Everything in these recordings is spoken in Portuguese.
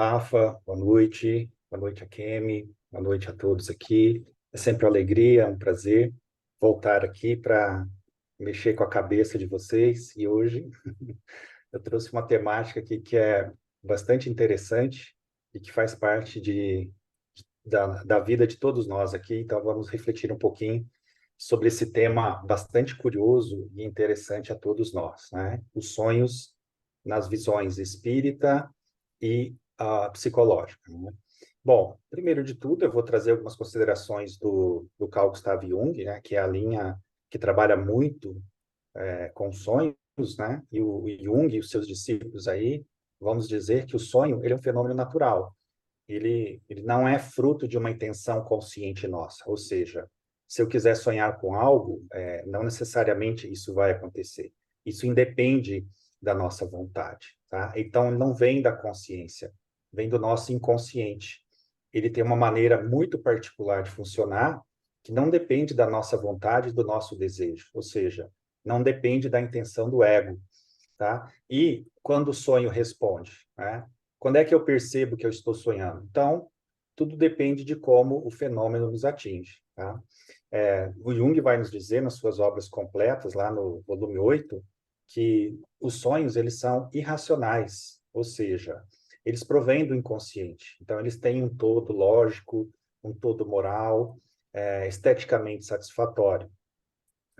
Rafa, boa noite a Kemi, boa noite a todos aqui. É sempre uma alegria, um prazer voltar aqui para mexer com a cabeça de vocês. E hoje eu trouxe uma temática aqui que é bastante interessante e que faz parte da vida de todos nós aqui. Então vamos refletir um pouquinho sobre esse tema bastante curioso e interessante a todos nós, né? Os sonhos nas visões espírita e psicológica, né? Bom, primeiro de tudo, eu vou trazer algumas considerações do Carl Gustav Jung, né, que é a linha que trabalha muito com sonhos, né? E o Jung e os seus discípulos aí, vamos dizer que o sonho ele é um fenômeno natural. Ele não é fruto de uma intenção consciente nossa. Ou seja, se eu quiser sonhar com algo, não necessariamente isso vai acontecer. Isso independe da nossa vontade, tá? Então, não vem da consciência, vem do nosso inconsciente. Ele tem uma maneira muito particular de funcionar que não depende da nossa vontade e do nosso desejo. Ou seja, não depende da intenção do ego, tá? E quando o sonho responde, né? Quando é que eu percebo que eu estou sonhando? Então, tudo depende de como o fenômeno nos atinge, tá? O Jung vai nos dizer nas suas obras completas, lá no volume 8, que os sonhos eles são irracionais, ou seja, eles provêm do inconsciente. Então, eles têm um todo lógico, um todo moral, esteticamente satisfatório,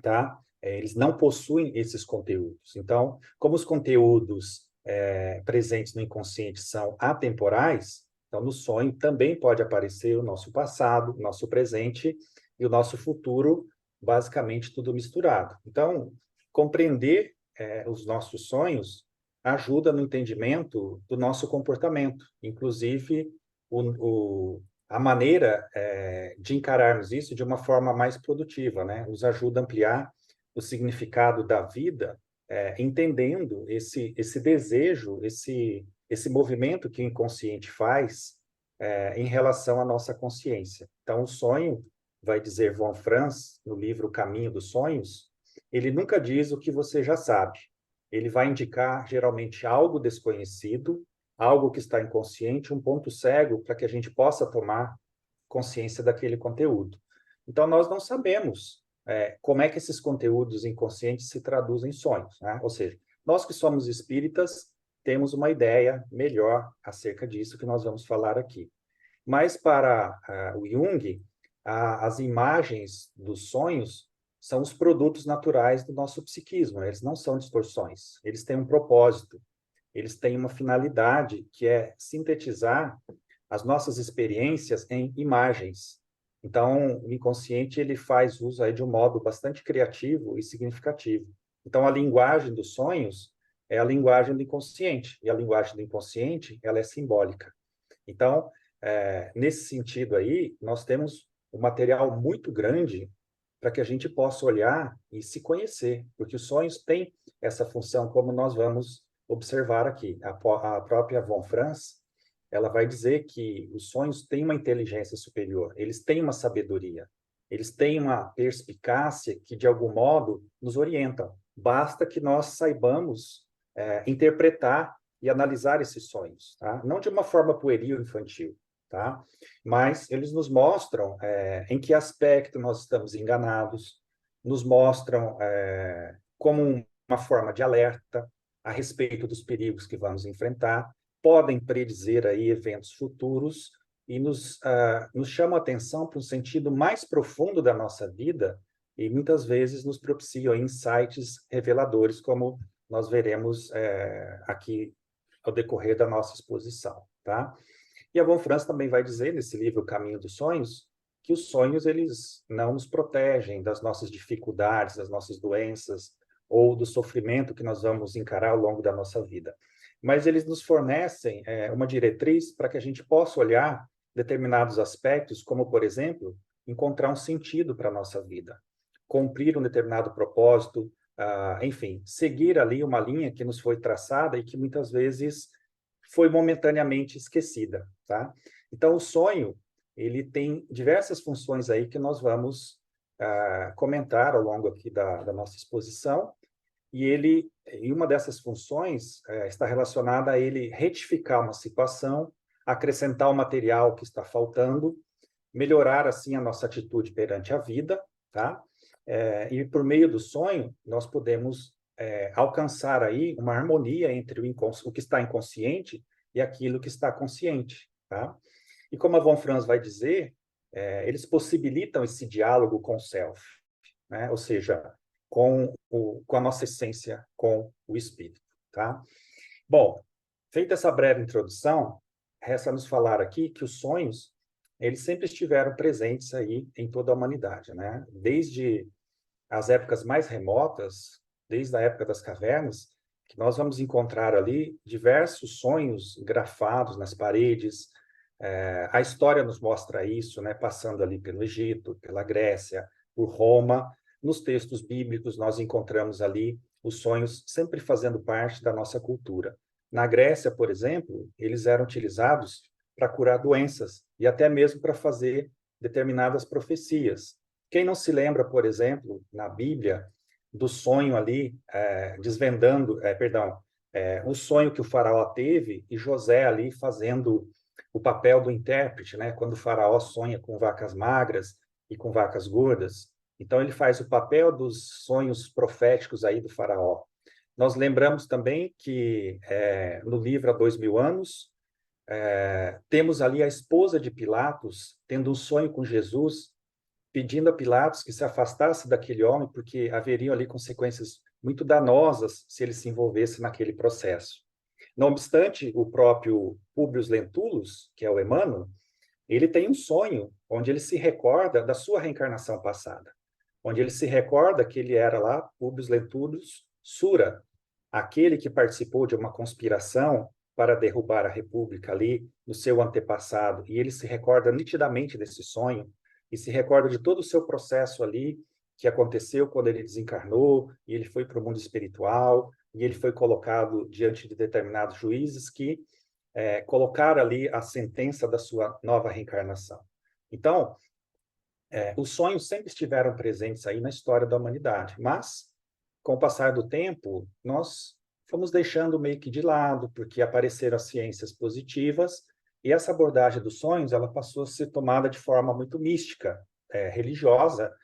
tá? Eles não possuem esses conteúdos. Então, como os conteúdos presentes no inconsciente são atemporais, então no sonho também pode aparecer o nosso passado, o nosso presente e o nosso futuro, basicamente tudo misturado. Então, compreender os nossos sonhos ajuda no entendimento do nosso comportamento, inclusive a maneira de encararmos isso de uma forma mais produtiva, né? Nos ajuda a ampliar o significado da vida, entendendo esse desejo, esse movimento que o inconsciente faz em relação à nossa consciência. Então, o sonho, vai dizer Von Franz, no livro O Caminho dos Sonhos, ele nunca diz o que você já sabe. Ele vai indicar, geralmente, algo desconhecido, algo que está inconsciente, um ponto cego para que a gente possa tomar consciência daquele conteúdo. Então, nós não sabemos como é que esses conteúdos inconscientes se traduzem em sonhos, né? Ou seja, nós que somos espíritas temos uma ideia melhor acerca disso que nós vamos falar aqui. Mas para o Jung, as imagens dos sonhos são os produtos naturais do nosso psiquismo, eles não são distorções, eles têm um propósito, eles têm uma finalidade que é sintetizar as nossas experiências em imagens. Então, o inconsciente ele faz uso aí de um modo bastante criativo e significativo. Então, a linguagem dos sonhos é a linguagem do inconsciente, e a linguagem do inconsciente ela é simbólica. Então, nesse sentido aí, nós temos um material muito grande para que a gente possa olhar e se conhecer, porque os sonhos têm essa função, como nós vamos observar aqui. A própria Von Franz, ela vai dizer que os sonhos têm uma inteligência superior, eles têm uma sabedoria, eles têm uma perspicácia que, de algum modo, nos orientam. Basta que nós saibamos interpretar e analisar esses sonhos, tá? Não de uma forma pueril infantil, tá? Mas eles nos mostram em que aspecto nós estamos enganados, nos mostram como uma forma de alerta a respeito dos perigos que vamos enfrentar, podem predizer aí eventos futuros e nos chamam a atenção para um sentido mais profundo da nossa vida e muitas vezes nos propiciam insights reveladores, como nós veremos aqui ao decorrer da nossa exposição, tá? E a Von Franz também vai dizer, nesse livro O Caminho dos Sonhos, que os sonhos eles não nos protegem das nossas dificuldades, das nossas doenças ou do sofrimento que nós vamos encarar ao longo da nossa vida. Mas eles nos fornecem uma diretriz para que a gente possa olhar determinados aspectos, como, por exemplo, encontrar um sentido para a nossa vida, cumprir um determinado propósito, enfim, seguir ali uma linha que nos foi traçada e que muitas vezes foi momentaneamente esquecida, tá? Então, o sonho, ele tem diversas funções aí que nós vamos comentar ao longo aqui da nossa exposição, e uma dessas funções está relacionada a ele retificar uma situação acrescentar o material que está faltando, melhorar, assim, a nossa atitude perante a vida, tá? E por meio do sonho, nós podemos alcançar aí uma harmonia entre o que está inconsciente e aquilo que está consciente, tá? E como a Von Franz vai dizer, eles possibilitam esse diálogo com o self, né? Ou seja, com a nossa essência, com o espírito, tá? Bom, feita essa breve introdução, resta nos falar aqui que os sonhos, eles sempre estiveram presentes aí em toda a humanidade, né? Desde as épocas mais remotas, desde a época das cavernas, que nós vamos encontrar ali diversos sonhos grafados nas paredes. A história nos mostra isso, né? Passando ali pelo Egito, pela Grécia, por Roma. Nos textos bíblicos, nós encontramos ali os sonhos sempre fazendo parte da nossa cultura. Na Grécia, por exemplo, eles eram utilizados para curar doenças e até mesmo para fazer determinadas profecias. Quem não se lembra, por exemplo, na Bíblia, do sonho ali, o sonho que o faraó teve e José ali fazendo o papel do intérprete, né? Quando o faraó sonha com vacas magras e com vacas gordas. Então, ele faz o papel dos sonhos proféticos aí do faraó. Nós lembramos também que no livro Há 2000 anos, temos ali a esposa de Pilatos tendo um sonho com Jesus, pedindo a Pilatos que se afastasse daquele homem, porque haveriam ali consequências muito danosas se ele se envolvesse naquele processo. Não obstante, o próprio Públio Lentulus, que é o Emmanuel, ele tem um sonho onde ele se recorda da sua reencarnação passada, onde ele se recorda que ele era lá Públio Lentulus Sura, aquele que participou de uma conspiração para derrubar a República ali no seu antepassado, e ele se recorda nitidamente desse sonho, e se recorda de todo o seu processo ali, que aconteceu quando ele desencarnou, e ele foi para o mundo espiritual, e ele foi colocado diante de determinados juízes que colocaram ali a sentença da sua nova reencarnação. Então, os sonhos sempre estiveram presentes aí na história da humanidade, mas, com o passar do tempo, nós fomos deixando meio que de lado, porque apareceram as ciências positivas, e essa abordagem dos sonhos, ela passou a ser tomada de forma muito mística, religiosa,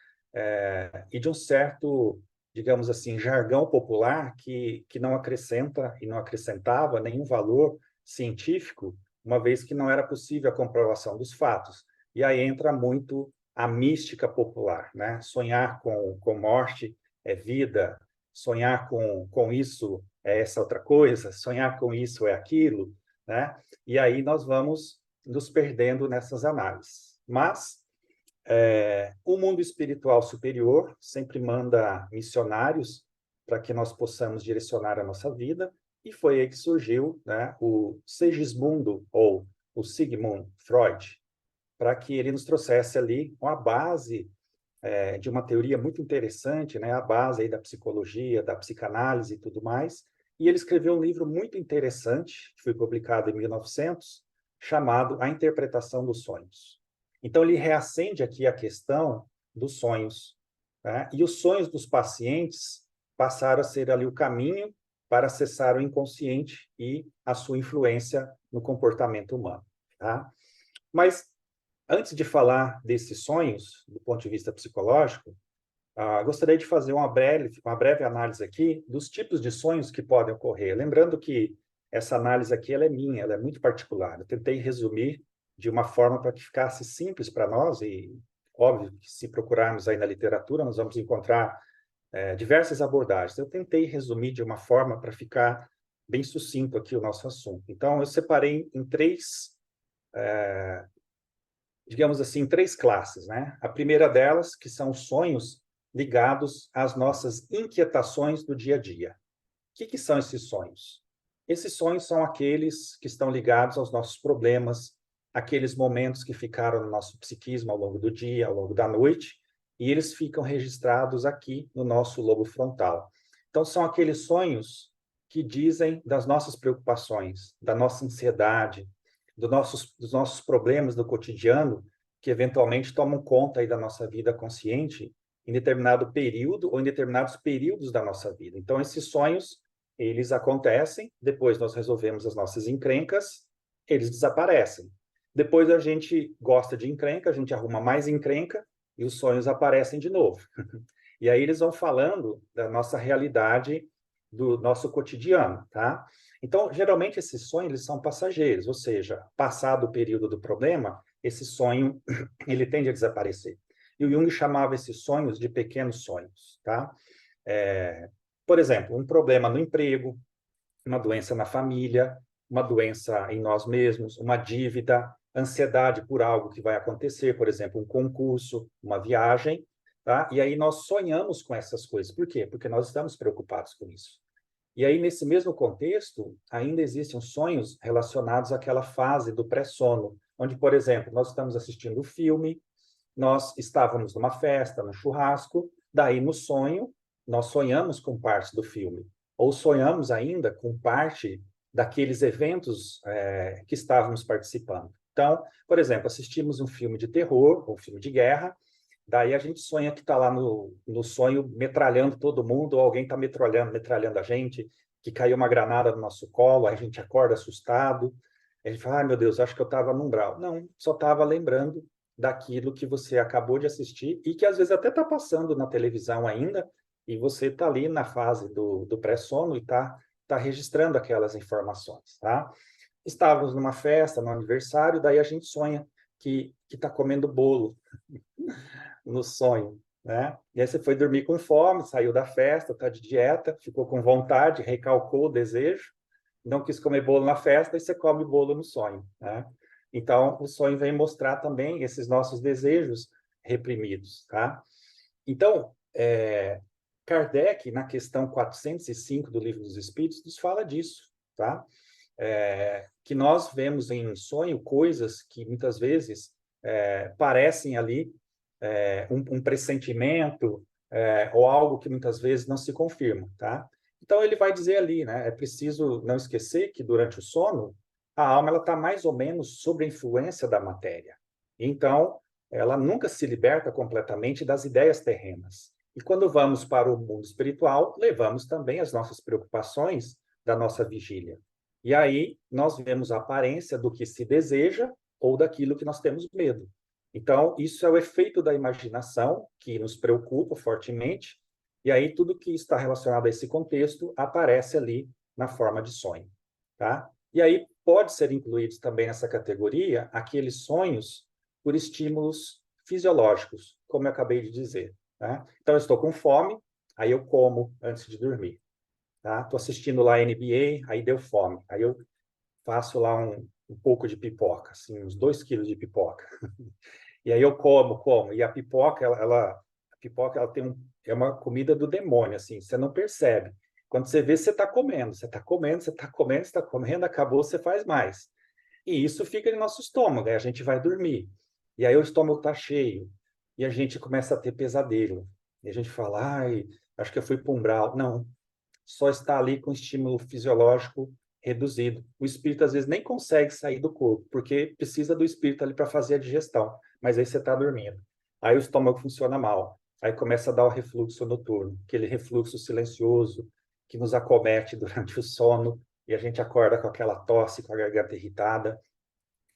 e de um certo, digamos assim, jargão popular que não acrescenta e não acrescentava nenhum valor científico, uma vez que não era possível a comprovação dos fatos. E aí entra muito a mística popular, né? Sonhar com morte é vida, sonhar com isso é essa outra coisa, sonhar com isso é aquilo, né? E aí nós vamos nos perdendo nessas análises. Mas o mundo espiritual superior sempre manda missionários para que nós possamos direcionar a nossa vida, e foi aí que surgiu, né, o Segismundo, ou o Sigmund Freud, para que ele nos trouxesse ali uma base de uma teoria muito interessante, né, a base aí da psicologia, da psicanálise e tudo mais. E ele escreveu um livro muito interessante, que foi publicado em 1900, chamado A Interpretação dos Sonhos. Então, ele reacende aqui a questão dos sonhos, né? E os sonhos dos pacientes passaram a ser ali o caminho para acessar o inconsciente e a sua influência no comportamento humano, tá? Mas antes de falar desses sonhos, do ponto de vista psicológico, gostaria de fazer uma breve análise aqui dos tipos de sonhos que podem ocorrer. Lembrando que essa análise aqui ela é minha, ela é muito particular. Eu tentei resumir de uma forma para que ficasse simples para nós, e óbvio que se procurarmos aí na literatura, nós vamos encontrar diversas abordagens. Eu tentei resumir de uma forma para ficar bem sucinto aqui o nosso assunto. Então, eu separei em digamos assim, três classes, né? A primeira delas, que são sonhos ligados às nossas inquietações do dia a dia. O que são esses sonhos? Esses sonhos são aqueles que estão ligados aos nossos problemas, aqueles momentos que ficaram no nosso psiquismo ao longo do dia, ao longo da noite, e eles ficam registrados aqui no nosso lobo frontal. Então, são aqueles sonhos que dizem das nossas preocupações, da nossa ansiedade, dos nossos problemas do cotidiano, que eventualmente tomam conta aí da nossa vida consciente em determinado período ou em determinados períodos da nossa vida. Então, esses sonhos, eles acontecem, depois nós resolvemos as nossas encrencas, eles desaparecem. Depois a gente gosta de encrenca, a gente arruma mais encrenca e os sonhos aparecem de novo. E aí eles vão falando da nossa realidade, do nosso cotidiano, tá? Então, geralmente esses sonhos eles são passageiros, ou seja, passado o período do problema, esse sonho ele tende a desaparecer. E o Jung chamava esses sonhos de pequenos sonhos, tá? Por exemplo, um problema no emprego, uma doença na família, uma doença em nós mesmos, uma dívida, ansiedade por algo que vai acontecer, por exemplo, um concurso, uma viagem, tá? E aí nós sonhamos com essas coisas. Por quê? Porque nós estamos preocupados com isso. E aí, nesse mesmo contexto, ainda existem sonhos relacionados àquela fase do pré-sono, onde, por exemplo, nós estamos assistindo o filme, nós estávamos numa festa, num churrasco, daí no sonho, nós sonhamos com partes do filme, ou sonhamos ainda com parte daqueles eventos que estávamos participando. Então, por exemplo, assistimos um filme de terror, ou um filme de guerra, daí a gente sonha que está lá no sonho metralhando todo mundo, ou alguém está metralhando a gente, que caiu uma granada no nosso colo, aí a gente acorda assustado, a gente fala, ai meu Deus, acho que eu estava num umbral. Não, só estava lembrando daquilo que você acabou de assistir e que às vezes até está passando na televisão ainda, e você está ali na fase do pré-sono e está registrando aquelas informações, tá? Estávamos numa festa, no aniversário, daí a gente sonha que está comendo bolo no sonho, né? E aí você foi dormir com fome, saiu da festa, está de dieta, ficou com vontade, recalcou o desejo, não quis comer bolo na festa e você come bolo no sonho, né? Então, o sonho vem mostrar também esses nossos desejos reprimidos, tá? Então, Kardec, na questão 405 do Livro dos Espíritos, nos fala disso, tá? Que nós vemos em sonho coisas que muitas vezes parecem ali um pressentimento ou algo que muitas vezes não se confirma, tá? Então ele vai dizer ali, né? É preciso não esquecer que durante o sono a alma ela está mais ou menos sob a influência da matéria. Então ela nunca se liberta completamente das ideias terrenas. E quando vamos para o mundo espiritual, levamos também as nossas preocupações da nossa vigília. E aí nós vemos a aparência do que se deseja ou daquilo que nós temos medo. Então, isso é o efeito da imaginação que nos preocupa fortemente, e aí tudo que está relacionado a esse contexto aparece ali na forma de sonho, tá? E aí pode ser incluídos também nessa categoria aqueles sonhos por estímulos fisiológicos, como eu acabei de dizer, tá? Então, eu estou com fome, aí eu como antes de dormir, tá? Estou assistindo lá a NBA, aí deu fome, aí eu faço lá um pouco de pipoca, assim, uns 2 quilos de pipoca. E aí eu como. E a pipoca, a pipoca, ela é uma comida do demônio, assim, você não percebe. Quando você vê, você está comendo, você está comendo, você está comendo, você está comendo, acabou, você faz mais. E isso fica no nosso estômago, aí a gente vai dormir. E aí o estômago está cheio, e a gente começa a ter pesadelo. E a gente fala, ai, acho que eu fui para um umbral. Não, só está ali com estímulo fisiológico reduzido. O espírito, às vezes, nem consegue sair do corpo, porque precisa do espírito ali para fazer a digestão, mas aí você está dormindo. Aí o estômago funciona mal, aí começa a dar o refluxo noturno, aquele refluxo silencioso que nos acomete durante o sono, e a gente acorda com aquela tosse, com a garganta irritada,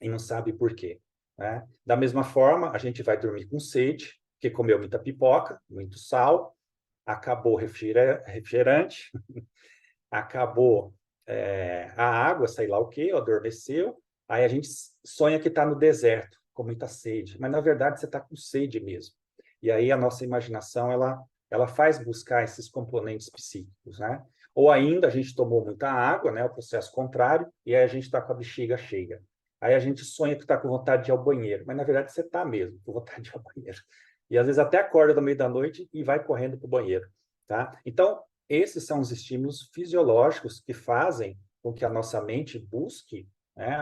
e não sabe por quê, né? Da mesma forma, a gente vai dormir com sede, porque comeu muita pipoca, muito sal, acabou o refrigerante, acabou a água, sei lá o quê, adormeceu, aí a gente sonha que está no deserto, com muita sede, mas na verdade você está com sede mesmo. E aí a nossa imaginação, ela faz buscar esses componentes psíquicos, né? Ou ainda a gente tomou muita água, né? O processo contrário, e aí a gente está com a bexiga cheia. Aí a gente sonha que está com vontade de ir ao banheiro, mas na verdade você está mesmo com vontade de ir ao banheiro. E às vezes até acorda no meio da noite e vai correndo para o banheiro, tá? Então, esses são os estímulos fisiológicos que fazem com que a nossa mente busque, né,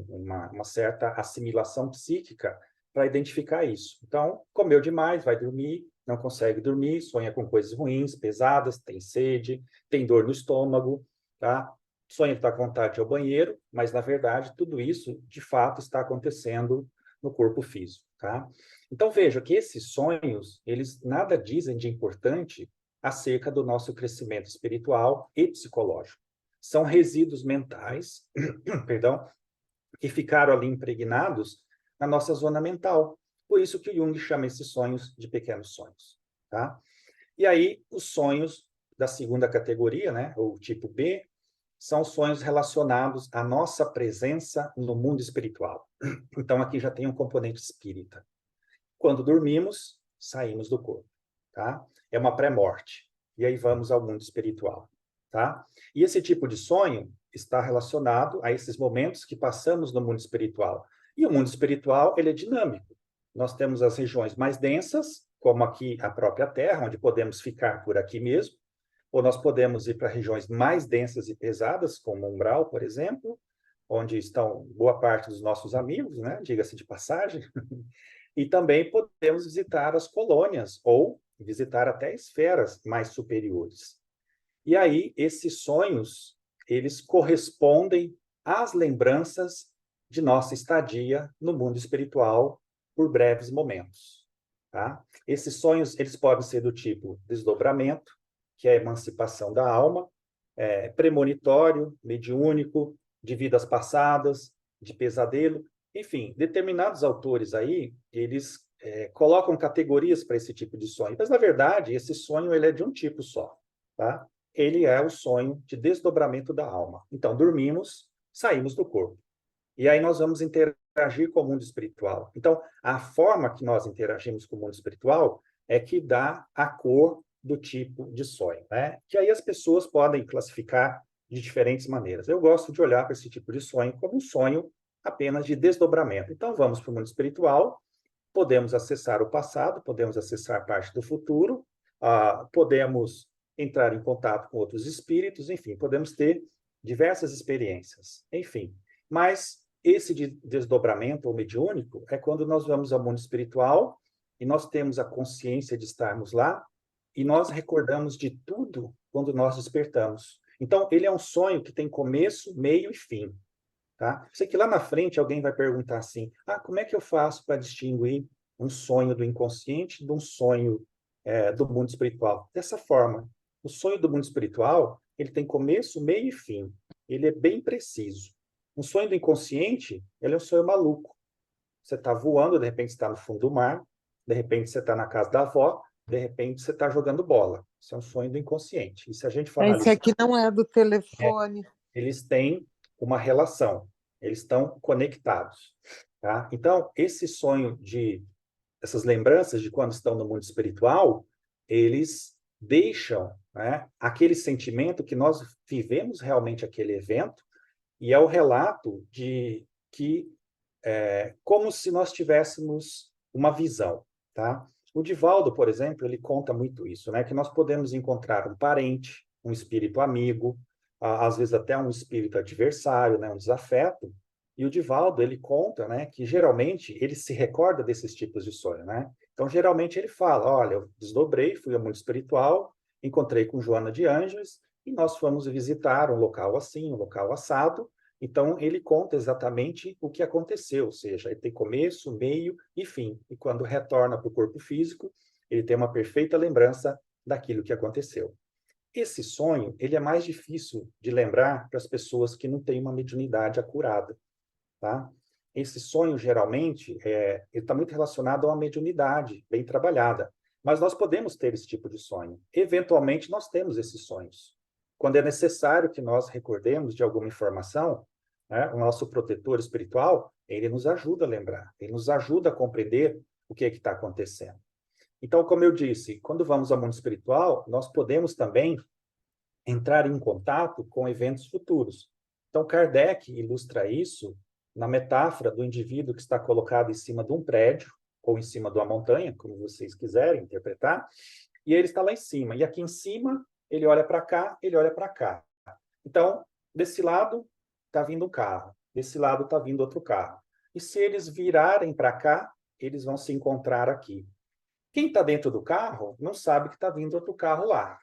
uma certa assimilação psíquica para identificar isso. Então, comeu demais, vai dormir, não consegue dormir, sonha com coisas ruins, pesadas, tem sede, tem dor no estômago, tá? Sonha que está com vontade de ir ao banheiro, mas, na verdade, tudo isso, de fato, está acontecendo no corpo físico, tá? Então, veja que esses sonhos, eles nada dizem de importante acerca do nosso crescimento espiritual e psicológico. São resíduos mentais, perdão, que ficaram ali impregnados na nossa zona mental. Por isso que o Jung chama esses sonhos de pequenos sonhos, tá? E aí, os sonhos da segunda categoria, né, ou tipo B, são sonhos relacionados à nossa presença no mundo espiritual. Então, aqui já tem um componente espírita. Quando dormimos, saímos do corpo, tá? É uma pré-morte. E aí vamos ao mundo espiritual, tá? E esse tipo de sonho está relacionado a esses momentos que passamos no mundo espiritual. E o mundo espiritual, ele é dinâmico. Nós temos as regiões mais densas, como aqui a própria Terra, onde podemos ficar por aqui mesmo, ou nós podemos ir para regiões mais densas e pesadas, como o umbral, por exemplo, onde estão boa parte dos nossos amigos, né? Diga-se de passagem. E também podemos visitar as colônias ou visitar até esferas mais superiores. E aí, esses sonhos, eles correspondem às lembranças de nossa estadia no mundo espiritual por breves momentos, tá? Esses sonhos, eles podem ser do tipo desdobramento, que é a emancipação da alma, premonitório, mediúnico, de vidas passadas, de pesadelo, enfim, determinados autores aí, eles colocam categorias para esse tipo de sonho, mas na verdade esse sonho ele é de um tipo só, tá? Ele é o sonho de desdobramento da alma. Então dormimos, saímos do corpo. E aí nós vamos interagir com o mundo espiritual. Então, a forma que nós interagimos com o mundo espiritual é que dá a cor do tipo de sonho, né? Que aí as pessoas podem classificar de diferentes maneiras. Eu gosto de olhar para esse tipo de sonho como um sonho apenas de desdobramento. Então, vamos para o mundo espiritual, podemos acessar o passado, podemos acessar parte do futuro, podemos entrar em contato com outros espíritos, enfim, podemos ter diversas experiências, enfim. Mas esse de desdobramento ou mediúnico é quando nós vamos ao mundo espiritual e nós temos a consciência de estarmos lá e nós recordamos de tudo quando nós despertamos. Então, ele é um sonho que tem começo, meio e fim. Tá? Sei que lá na frente alguém vai perguntar assim: como é que eu faço para distinguir um sonho do inconsciente de um sonho do mundo espiritual? Dessa forma, o sonho do mundo espiritual ele tem começo, meio e fim. Ele é bem preciso. Um sonho do inconsciente, ele é um sonho maluco. Você está voando, de repente você está no fundo do mar, de repente você está na casa da avó, de repente você está jogando bola. Isso é um sonho do inconsciente. E se a gente for Esse analisar, aqui não é do telefone. eles têm uma relação, eles estão conectados, tá? Então, esse sonho essas lembranças de quando estão no mundo espiritual, eles deixam, né, aquele sentimento que nós vivemos realmente aquele evento e é o relato de que como se nós tivéssemos uma visão, tá? O Divaldo, por exemplo, ele conta muito isso, né? Que nós podemos encontrar um parente, um espírito amigo, às vezes até um espírito adversário, né? Um desafeto. E o Divaldo, ele conta, né? Que geralmente ele se recorda desses tipos de sonho, né? Então, geralmente ele fala, olha, eu desdobrei, fui ao mundo espiritual, encontrei com Joana de Ângeles e nós fomos visitar um local assim, um local assado, então, ele conta exatamente o que aconteceu, ou seja, ele tem começo, meio e fim. E quando retorna para o corpo físico, ele tem uma perfeita lembrança daquilo que aconteceu. Esse sonho, ele é mais difícil de lembrar para as pessoas que não têm uma mediunidade acurada, tá? Esse sonho, geralmente, ele está muito relacionado a uma mediunidade bem trabalhada. Mas nós podemos ter esse tipo de sonho. Eventualmente, nós temos esses sonhos. Quando é necessário que nós recordemos de alguma informação, né, o nosso protetor espiritual, ele nos ajuda a lembrar, ele nos ajuda a compreender o que é que está acontecendo. Então, como eu disse, quando vamos ao mundo espiritual, nós podemos também entrar em contato com eventos futuros. Então, Kardec ilustra isso na metáfora do indivíduo que está colocado em cima de um prédio ou em cima de uma montanha, como vocês quiserem interpretar, e ele está lá em cima. E aqui em cima, ele olha para cá, ele olha para cá. Então, desse lado está vindo um carro, desse lado está vindo outro carro. E se eles virarem para cá, eles vão se encontrar aqui. Quem está dentro do carro não sabe que está vindo outro carro lá.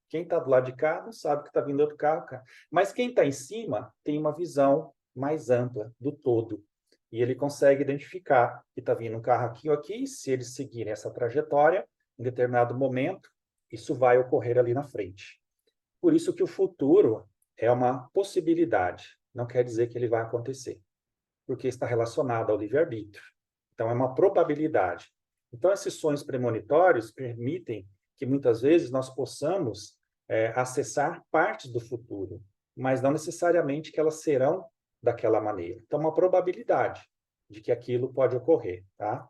Quem está do lado de cá não sabe que está vindo outro carro, cara. Mas quem está em cima tem uma visão mais ampla do todo. E ele consegue identificar que está vindo um carro aqui ou aqui, e se eles seguirem essa trajetória, em determinado momento, isso vai ocorrer ali na frente. Por isso que o futuro é uma possibilidade, não quer dizer que ele vai acontecer. porque está relacionado ao livre-arbítrio. Então, é uma probabilidade. Então, esses sonhos premonitórios permitem que, muitas vezes, nós possamos acessar partes do futuro, mas não necessariamente que elas serão daquela maneira. Então, uma probabilidade de que aquilo pode ocorrer, tá?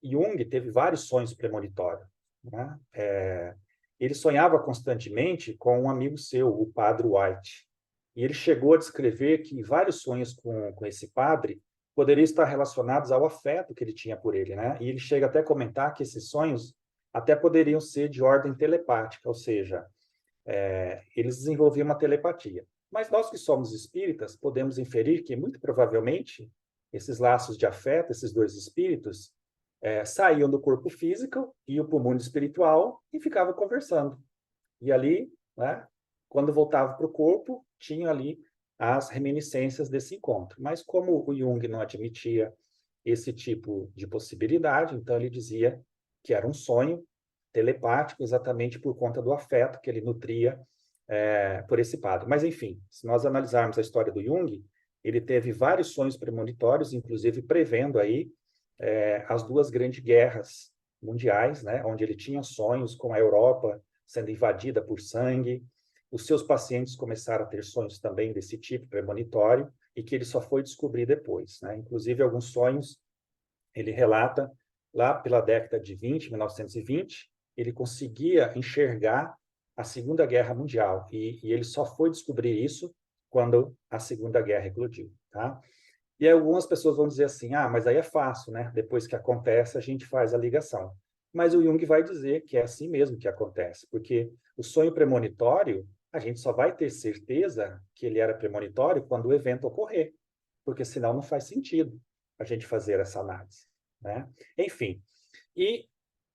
Jung teve vários sonhos premonitórios, né? Ele sonhava constantemente com um amigo seu, o padre White, e ele chegou a descrever que vários sonhos com esse padre poderiam estar relacionados ao afeto que ele tinha por ele, né? E ele chega até a comentar que esses sonhos até poderiam ser de ordem telepática, ou seja, eles desenvolviam uma telepatia. Mas nós que somos espíritas, podemos inferir que, muito provavelmente, esses laços de afeto, esses dois espíritos, saíam do corpo físico, iam para o mundo espiritual e ficavam conversando. E ali, né, quando voltava para o corpo, tinha ali as reminiscências desse encontro. Mas como o Jung não admitia esse tipo de possibilidade, então ele dizia que era um sonho telepático, exatamente por conta do afeto que ele nutria por esse padre. Mas, enfim, se nós analisarmos a história do Jung, ele teve vários sonhos premonitórios, inclusive prevendo aí as duas grandes guerras mundiais, né, onde ele tinha sonhos com a Europa sendo invadida por sangue. Os seus pacientes começaram a ter sonhos também desse tipo, premonitório, e que ele só foi descobrir depois, né? Inclusive, alguns sonhos, ele relata, lá pela década de 20, 1920, ele conseguia enxergar a Segunda Guerra Mundial, e ele só foi descobrir isso quando a Segunda Guerra eclodiu, tá? E aí algumas pessoas vão dizer assim, mas aí é fácil, né? Depois que acontece, a gente faz a ligação. Mas o Jung vai dizer que é assim mesmo que acontece, porque o sonho premonitório, a gente só vai ter certeza que ele era premonitório quando o evento ocorrer, porque senão não faz sentido a gente fazer essa análise, né? Enfim, e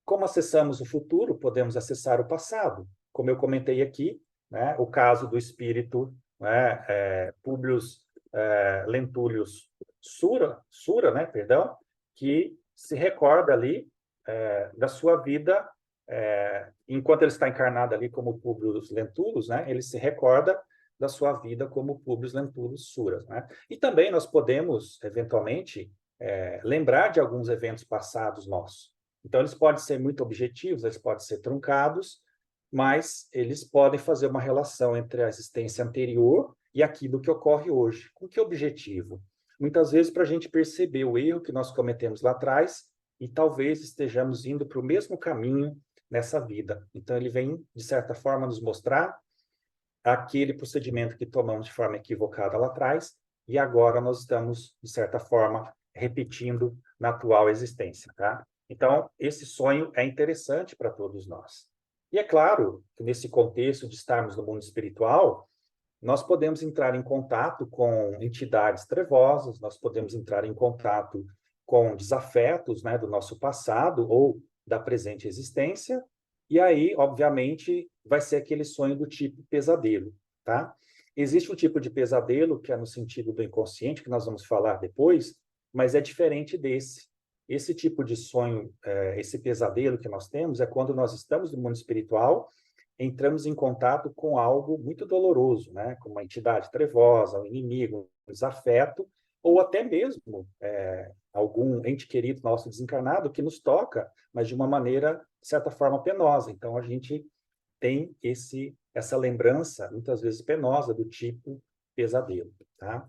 como acessamos o futuro, podemos acessar o passado. Como eu comentei aqui, né, o caso do espírito, né, Publio Lentulio Sura, né, perdão, que se recorda ali da sua vida, enquanto ele está encarnado ali como Publio Lentulio, né, ele se recorda da sua vida como Publio Lentulio Sura, né? E também nós podemos, eventualmente, lembrar de alguns eventos passados nossos. Então, eles podem ser muito objetivos, eles podem ser truncados, mas eles podem fazer uma relação entre a existência anterior e aquilo que ocorre hoje. Com que objetivo? Muitas vezes para a gente perceber o erro que nós cometemos lá atrás e talvez estejamos indo para o mesmo caminho nessa vida. Então, ele vem, de certa forma, nos mostrar aquele procedimento que tomamos de forma equivocada lá atrás e agora nós estamos, de certa forma, repetindo na atual existência, tá? Então, esse sonho é interessante para todos nós. E é claro que nesse contexto de estarmos no mundo espiritual, nós podemos entrar em contato com entidades trevosas, nós podemos entrar em contato com desafetos, né, do nosso passado ou da presente existência, e aí, obviamente, vai ser aquele sonho do tipo pesadelo, tá? Existe um tipo de pesadelo que é no sentido do inconsciente, que nós vamos falar depois, mas é diferente desse. Esse tipo de sonho, esse pesadelo que nós temos, é quando nós estamos no mundo espiritual, entramos em contato com algo muito doloroso, né? Com uma entidade trevosa, um inimigo, um desafeto, ou até mesmo algum ente querido nosso desencarnado que nos toca, mas de uma maneira, de certa forma, penosa. Então, a gente tem essa lembrança, muitas vezes penosa, do tipo pesadelo, tá?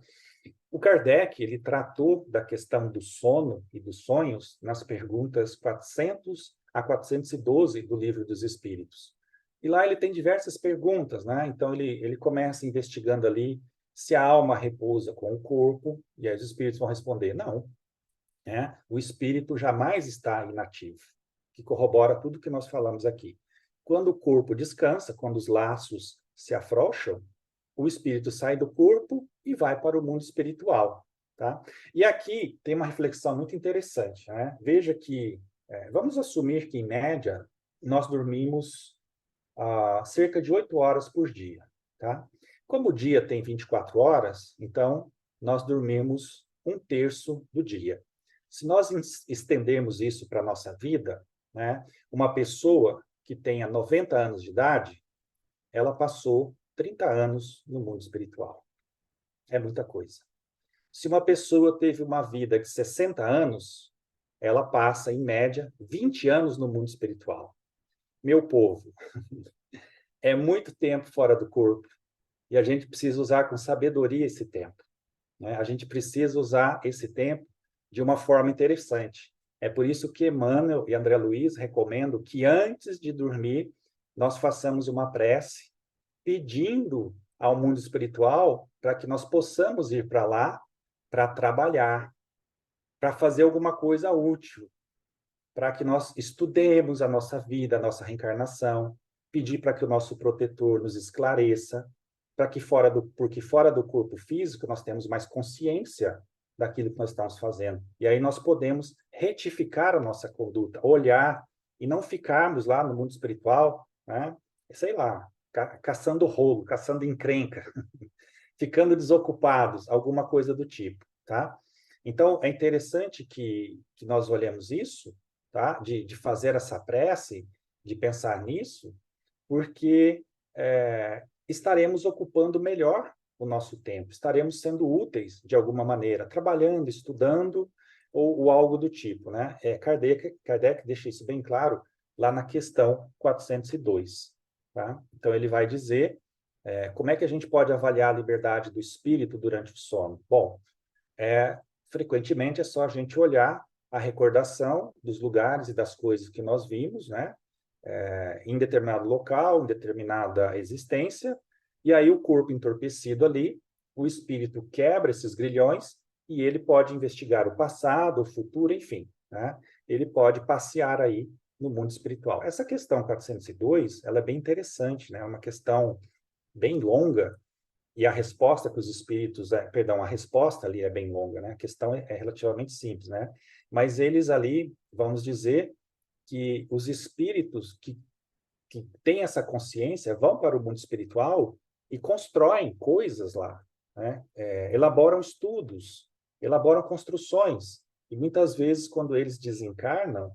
O Kardec, ele tratou da questão do sono e dos sonhos nas perguntas 400 a 412 do Livro dos Espíritos. E lá ele tem diversas perguntas, né? Então, ele começa investigando ali se a alma repousa com o corpo, e aí os espíritos vão responder, não, né? O espírito jamais está inativo, que corrobora tudo que nós falamos aqui. Quando o corpo descansa, quando os laços se afrouxam, o espírito sai do corpo e vai para o mundo espiritual, tá? E aqui tem uma reflexão muito interessante, né? Veja que, vamos assumir que, em média, nós dormimos cerca de 8 horas por dia, tá? Como o dia tem 24 horas, então nós dormimos um terço do dia. Se nós estendermos isso para a nossa vida, né, uma pessoa que tenha 90 anos de idade, ela passou 30 anos no mundo espiritual. É muita coisa. Se uma pessoa teve uma vida de 60 anos, ela passa, em média, 20 anos no mundo espiritual. Meu povo, é muito tempo fora do corpo e a gente precisa usar com sabedoria esse tempo, né? A gente precisa usar esse tempo de uma forma interessante. É por isso que Emmanuel e André Luiz recomendam que antes de dormir nós façamos uma prece pedindo ao mundo espiritual para que nós possamos ir para lá para trabalhar, para fazer alguma coisa útil, para que nós estudemos a nossa vida, a nossa reencarnação, pedir para que o nosso protetor nos esclareça, para que porque fora do corpo físico nós temos mais consciência daquilo que nós estamos fazendo. E aí nós podemos retificar a nossa conduta, olhar e não ficarmos lá no mundo espiritual, né? Sei lá, caçando rolo, caçando encrenca, ficando desocupados, alguma coisa do tipo, tá? Então, é interessante que nós olhemos isso, tá? De fazer essa prece, de pensar nisso, porque estaremos ocupando melhor o nosso tempo, estaremos sendo úteis de alguma maneira, trabalhando, estudando ou algo do tipo, né? Kardec deixa isso bem claro lá na questão 402, tá? Então, ele vai dizer como é que a gente pode avaliar a liberdade do espírito durante o sono? Bom, frequentemente é só a gente olhar a recordação dos lugares e das coisas que nós vimos, né? Em determinado local, em determinada existência, e aí o corpo entorpecido ali, o espírito quebra esses grilhões e ele pode investigar o passado, o futuro, enfim, né? Ele pode passear aí no mundo espiritual. Essa questão 402, ela é bem interessante, né? É uma questão bem longa, e a resposta que os espíritos, perdão, a resposta ali é bem longa, né? A questão é relativamente simples, né? Mas eles ali, vamos dizer, que os espíritos que têm essa consciência vão para o mundo espiritual e constroem coisas lá, né? Elaboram estudos, elaboram construções. E muitas vezes, quando eles desencarnam,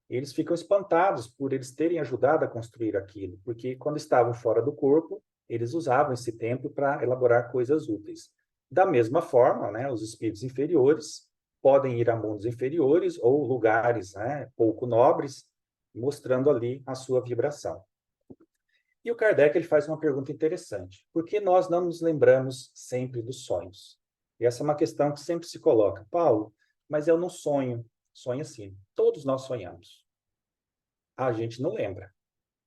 eles ficam espantados por eles terem ajudado a construir aquilo, porque quando estavam fora do corpo, eles usavam esse tempo para elaborar coisas úteis. Da mesma forma, né, os espíritos inferiores podem ir a mundos inferiores ou lugares, né, pouco nobres, mostrando ali a sua vibração. E o Kardec ele faz uma pergunta interessante. Por que nós não nos lembramos sempre dos sonhos? E essa é uma questão que sempre se coloca. Paulo, mas eu não sonho. Sonho sim. Todos nós sonhamos. A gente não lembra,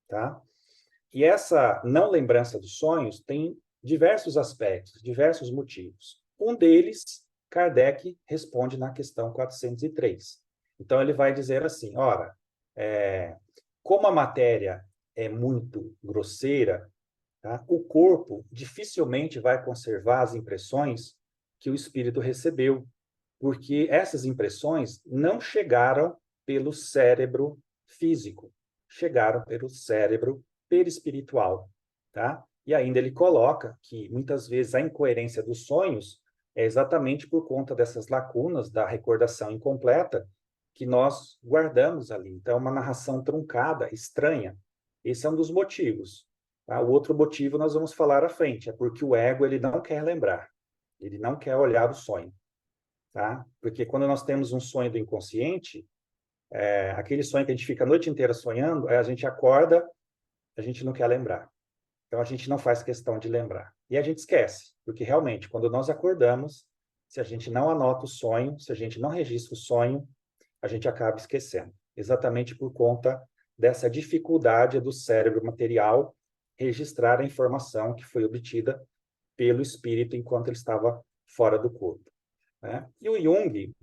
tá? E essa não lembrança dos sonhos tem diversos aspectos, diversos motivos. Um deles, Kardec responde na questão 403. Então, ele vai dizer assim, ora, como a matéria é muito grosseira, tá? O corpo dificilmente vai conservar as impressões que o espírito recebeu, porque essas impressões não chegaram pelo cérebro físico, chegaram pelo cérebro perispiritual, tá? E ainda ele coloca que muitas vezes a incoerência dos sonhos é exatamente por conta dessas lacunas da recordação incompleta que nós guardamos ali. Então, é uma narração truncada, estranha. Esse é um dos motivos. Tá? O outro motivo nós vamos falar à frente, é porque o ego ele não quer lembrar, ele não quer olhar o sonho. Tá? Porque quando nós temos um sonho do inconsciente, aquele sonho que a gente fica a noite inteira sonhando, a gente acorda, a gente não quer lembrar. Então, a gente não faz questão de lembrar. E a gente esquece, porque realmente, quando nós acordamos, se a gente não anota o sonho, se a gente não registra o sonho, a gente acaba esquecendo. Exatamente por conta dessa dificuldade do cérebro material registrar a informação que foi obtida pelo espírito enquanto ele estava fora do corpo, né? E o Jung,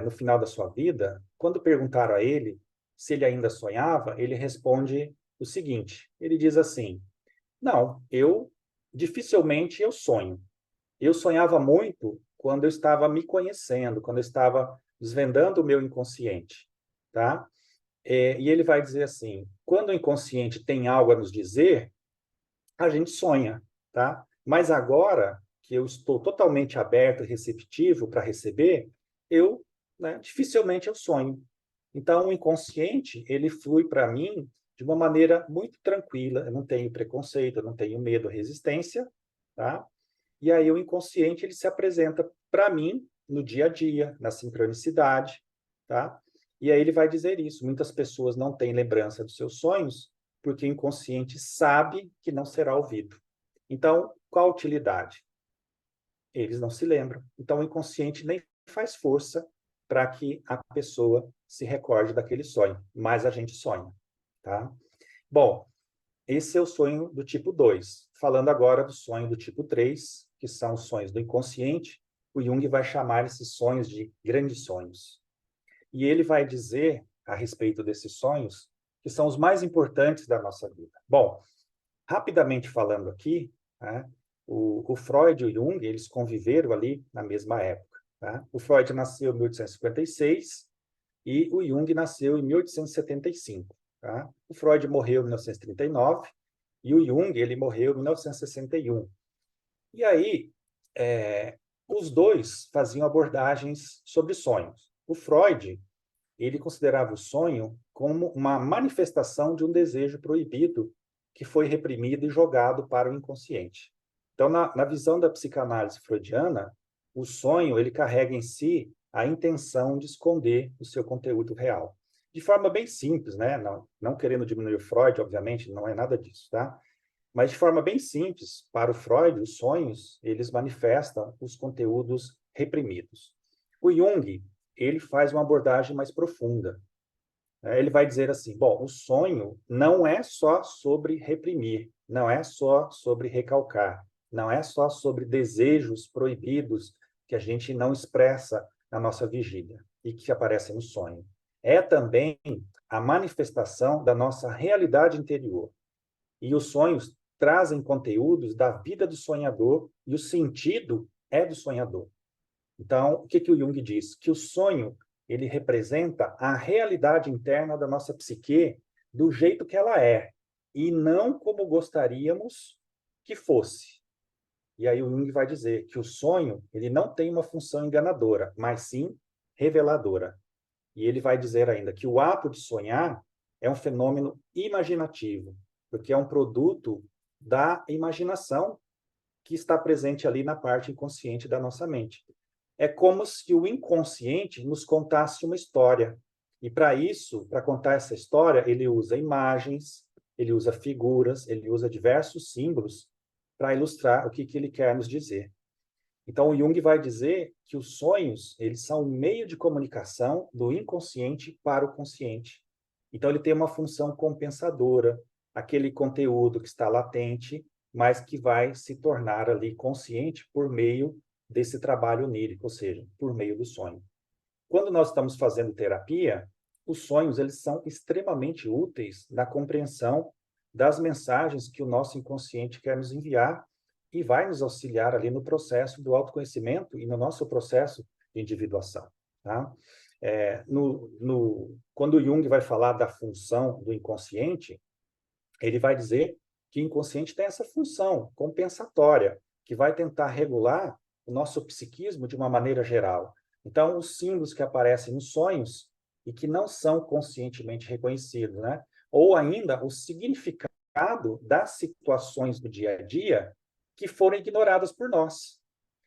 no final da sua vida, quando perguntaram a ele se ele ainda sonhava, ele responde o seguinte, ele diz assim, não, dificilmente eu sonho. Eu sonhava muito quando eu estava me conhecendo, quando eu estava desvendando o meu inconsciente, tá? E ele vai dizer assim, quando o inconsciente tem algo a nos dizer, a gente sonha, tá? Mas agora que eu estou totalmente aberto e receptivo para receber, dificilmente eu sonho. Então, o inconsciente, ele flui para mim de uma maneira muito tranquila, eu não tenho preconceito, eu não tenho medo, resistência, tá? E aí o inconsciente, ele se apresenta para mim no dia a dia, na sincronicidade, tá? E aí ele vai dizer isso. Muitas pessoas não têm lembrança dos seus sonhos porque o inconsciente sabe que não será ouvido. Então, qual a utilidade? Eles não se lembram. Então, o inconsciente nem faz força para que a pessoa se recorde daquele sonho, mas a gente sonha, tá? Bom, esse é o sonho do tipo 2. Falando agora do sonho do tipo 3, que são os sonhos do inconsciente, o Jung vai chamar esses sonhos de grandes sonhos. E ele vai dizer, a respeito desses sonhos, que são os mais importantes da nossa vida. Bom, rapidamente falando aqui, né, o Freud e o Jung, eles conviveram ali na mesma época. Tá? O Freud nasceu em 1856 e o Jung nasceu em 1875. Tá? O Freud morreu em 1939 e o Jung ele morreu em 1961. E aí, os dois faziam abordagens sobre sonhos. O Freud ele considerava o sonho como uma manifestação de um desejo proibido que foi reprimido e jogado para o inconsciente. Então, na visão da psicanálise freudiana, o sonho ele carrega em si a intenção de esconder o seu conteúdo real. De forma bem simples, né? Não querendo diminuir o Freud, obviamente, não é nada disso, tá? Mas de forma bem simples, para o Freud, os sonhos, eles manifestam os conteúdos reprimidos. O Jung, ele faz uma abordagem mais profunda. Ele vai dizer assim, bom, o sonho não é só sobre reprimir, não é só sobre recalcar, não é só sobre desejos proibidos que a gente não expressa na nossa vigília e que aparecem no sonho. É também a manifestação da nossa realidade interior. E os sonhos trazem conteúdos da vida do sonhador e o sentido é do sonhador. Então, o que o Jung diz? Que o sonho ele representa a realidade interna da nossa psique do jeito que ela é, e não como gostaríamos que fosse. E aí o Jung vai dizer que o sonho ele não tem uma função enganadora, mas sim reveladora. E ele vai dizer ainda que o ato de sonhar é um fenômeno imaginativo, porque é um produto da imaginação que está presente ali na parte inconsciente da nossa mente. É como se o inconsciente nos contasse uma história. E para isso, para contar essa história, ele usa imagens, ele usa figuras, ele usa diversos símbolos para ilustrar o que ele quer nos dizer. Então, o Jung vai dizer que os sonhos, eles são um meio de comunicação do inconsciente para o consciente. Então, ele tem uma função compensadora, aquele conteúdo que está latente, mas que vai se tornar ali consciente por meio desse trabalho onírico, ou seja, por meio do sonho. Quando nós estamos fazendo terapia, os sonhos eles são extremamente úteis na compreensão das mensagens que o nosso inconsciente quer nos enviar e vai nos auxiliar ali no processo do autoconhecimento e no nosso processo de individuação. Tá? Quando o Jung vai falar da função do inconsciente, ele vai dizer que o inconsciente tem essa função compensatória, que vai tentar regular o nosso psiquismo de uma maneira geral. Então, os símbolos que aparecem nos sonhos e que não são conscientemente reconhecidos, né? Ou ainda o significado das situações do dia a dia que foram ignoradas por nós,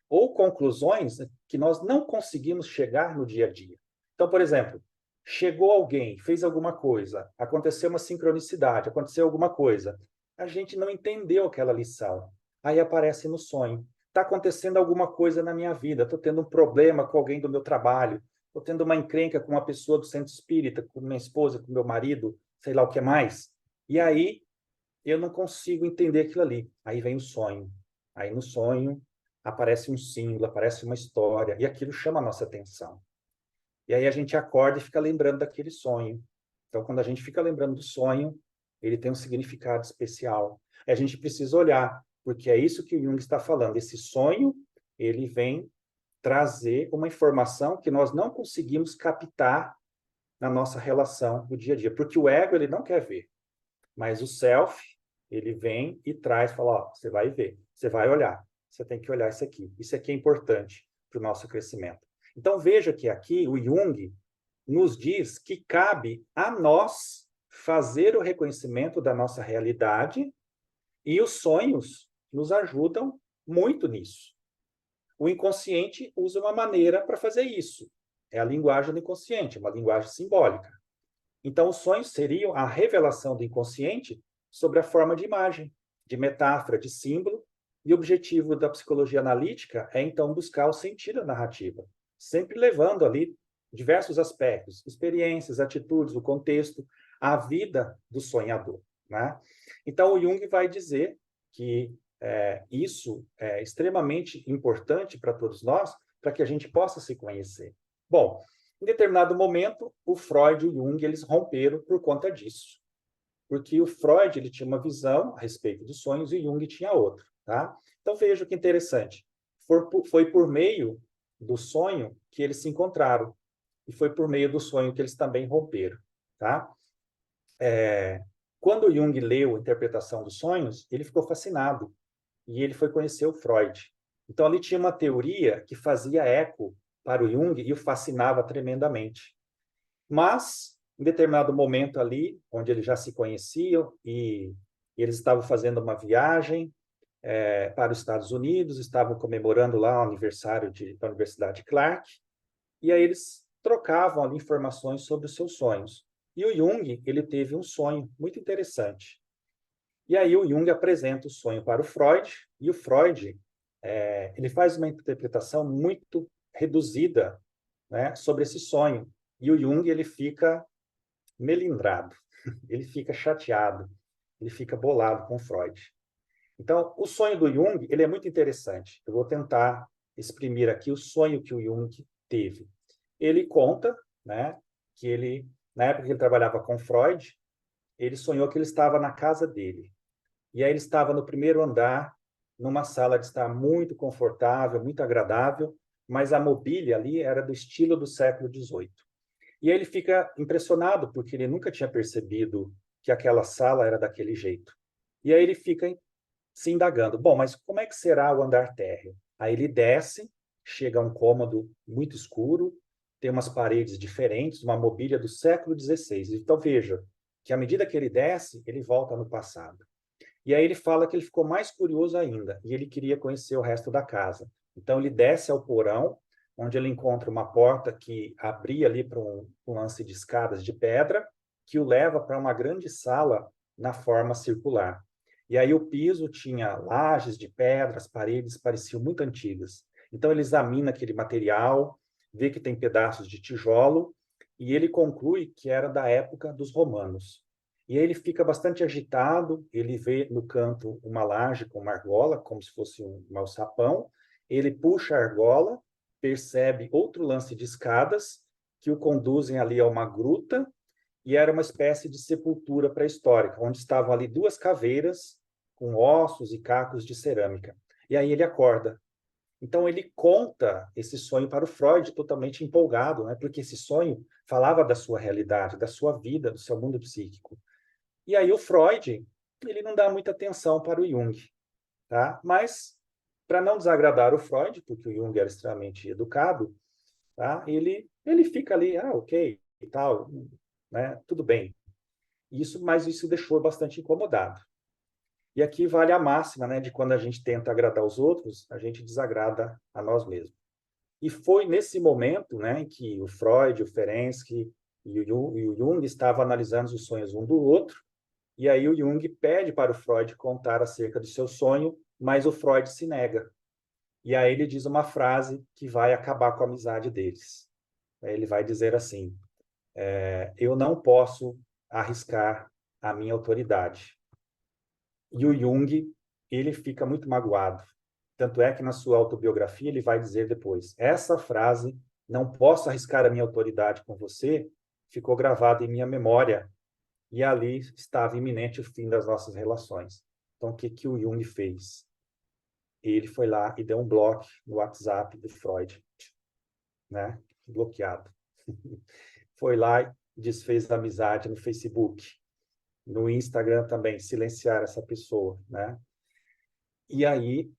ou conclusões que nós não conseguimos chegar no dia a dia. Então, por exemplo, chegou alguém, fez alguma coisa, aconteceu uma sincronicidade, aconteceu alguma coisa, a gente não entendeu aquela lição. Aí aparece no sonho. Está acontecendo alguma coisa na minha vida, estou tendo um problema com alguém do meu trabalho, estou tendo uma encrenca com uma pessoa do centro espírita, com minha esposa, com meu marido, sei lá o que mais. E aí eu não consigo entender aquilo ali. Aí vem o sonho. Aí no sonho aparece um símbolo, aparece uma história, e aquilo chama a nossa atenção. E aí a gente acorda e fica lembrando daquele sonho. Então, quando a gente fica lembrando do sonho, ele tem um significado especial. A gente precisa olhar, porque é isso que o Jung está falando. Esse sonho, ele vem trazer uma informação que nós não conseguimos captar na nossa relação do dia a dia, porque o ego, ele não quer ver. Mas o self, ele vem e traz, fala, ó, você vai ver, você vai olhar, você tem que olhar isso aqui é importante para o nosso crescimento. Então veja que aqui o Jung nos diz que cabe a nós fazer o reconhecimento da nossa realidade e os sonhos nos ajudam muito nisso. o inconsciente usa uma maneira para fazer isso. É a linguagem do inconsciente, uma linguagem simbólica. Então, os sonhos seriam a revelação do inconsciente sobre a forma de imagem, de metáfora, de símbolo, e o objetivo da psicologia analítica é, então, buscar o sentido da narrativa, sempre levando ali diversos aspectos, experiências, atitudes, o contexto, a vida do sonhador, né? Então, o Jung vai dizer que isso é extremamente importante para todos nós, para que a gente possa se conhecer. Bom, em determinado momento, o Freud e o Jung eles romperam por conta disso, porque o Freud ele tinha uma visão a respeito dos sonhos e o Jung tinha outra, tá? Então veja que interessante. Foi por meio do sonho que eles se encontraram e foi por meio do sonho que eles também romperam, tá? Quando o Jung leu a interpretação dos sonhos, ele ficou fascinado e ele foi conhecer o Freud. Então ali tinha uma teoria que fazia eco para o Jung e o fascinava tremendamente. Mas, em determinado momento ali, onde eles já se conheciam e eles estavam fazendo uma viagem para os Estados Unidos, estavam comemorando lá o aniversário da Universidade Clark, e aí eles trocavam ali informações sobre os seus sonhos. E o Jung, ele teve um sonho muito interessante. E aí o Jung apresenta o sonho para o Freud, e o Freud ele faz uma interpretação muito reduzida, né, sobre esse sonho. E o Jung ele fica melindrado, ele fica chateado, ele fica bolado com Freud. Então, o sonho do Jung ele é muito interessante. Eu vou tentar exprimir aqui o sonho que o Jung teve. Ele conta, né, que ele, na época que ele trabalhava com Freud, ele sonhou que ele estava na casa dele. E aí ele estava no primeiro andar, numa sala de estar muito confortável, muito agradável, mas a mobília ali era do estilo do século XVIII. E aí ele fica impressionado, porque ele nunca tinha percebido que aquela sala era daquele jeito. E aí ele fica se indagando, bom, mas como é que será o andar térreo? Aí ele desce, chega a um cômodo muito escuro, tem umas paredes diferentes, uma mobília do século XVI. Então veja que à medida que ele desce, ele volta no passado. E aí ele fala que ele ficou mais curioso ainda, e ele queria conhecer o resto da casa. Então ele desce ao porão, onde ele encontra uma porta que abria ali para um lance de escadas de pedra, que o leva para uma grande sala na forma circular. E aí o piso tinha lajes de pedra, as paredes pareciam muito antigas. Então ele examina aquele material, vê que tem pedaços de tijolo, e ele conclui que era da época dos romanos. E aí ele fica bastante agitado, ele vê no canto uma laje com uma argola, como se fosse um alçapão, ele puxa a argola, percebe outro lance de escadas que o conduzem ali a uma gruta, e era uma espécie de sepultura pré-histórica, onde estavam ali duas caveiras com ossos e cacos de cerâmica. E aí ele acorda. Então ele conta esse sonho para o Freud totalmente empolgado, né? Porque esse sonho falava da sua realidade, da sua vida, do seu mundo psíquico. E aí o Freud, ele não dá muita atenção para o Jung, tá? Mas, para não desagradar o Freud, porque o Jung era extremamente educado, tá? Ele fica ali, ok, e tal, né? Tudo bem. Mas isso deixou bastante incomodado. E aqui vale a máxima, né, de quando a gente tenta agradar os outros, a gente desagrada a nós mesmos. E foi nesse momento, né, que o Freud, o Ferenczi e o Jung estavam analisando os sonhos um do outro. E aí o Jung pede para o Freud contar acerca do seu sonho, mas o Freud se nega. E aí ele diz uma frase que vai acabar com a amizade deles. Ele vai dizer assim: eu não posso arriscar a minha autoridade. E o Jung, ele fica muito magoado. Tanto é que na sua autobiografia ele vai dizer depois: essa frase, não posso arriscar a minha autoridade com você, ficou gravada em minha memória. E ali estava iminente o fim das nossas relações. Então, o que que o Jung fez? Ele foi lá e deu um bloco no WhatsApp do Freud, né? Bloqueado. Foi lá e desfez a amizade no Facebook, no Instagram também, silenciar essa pessoa, né? E aí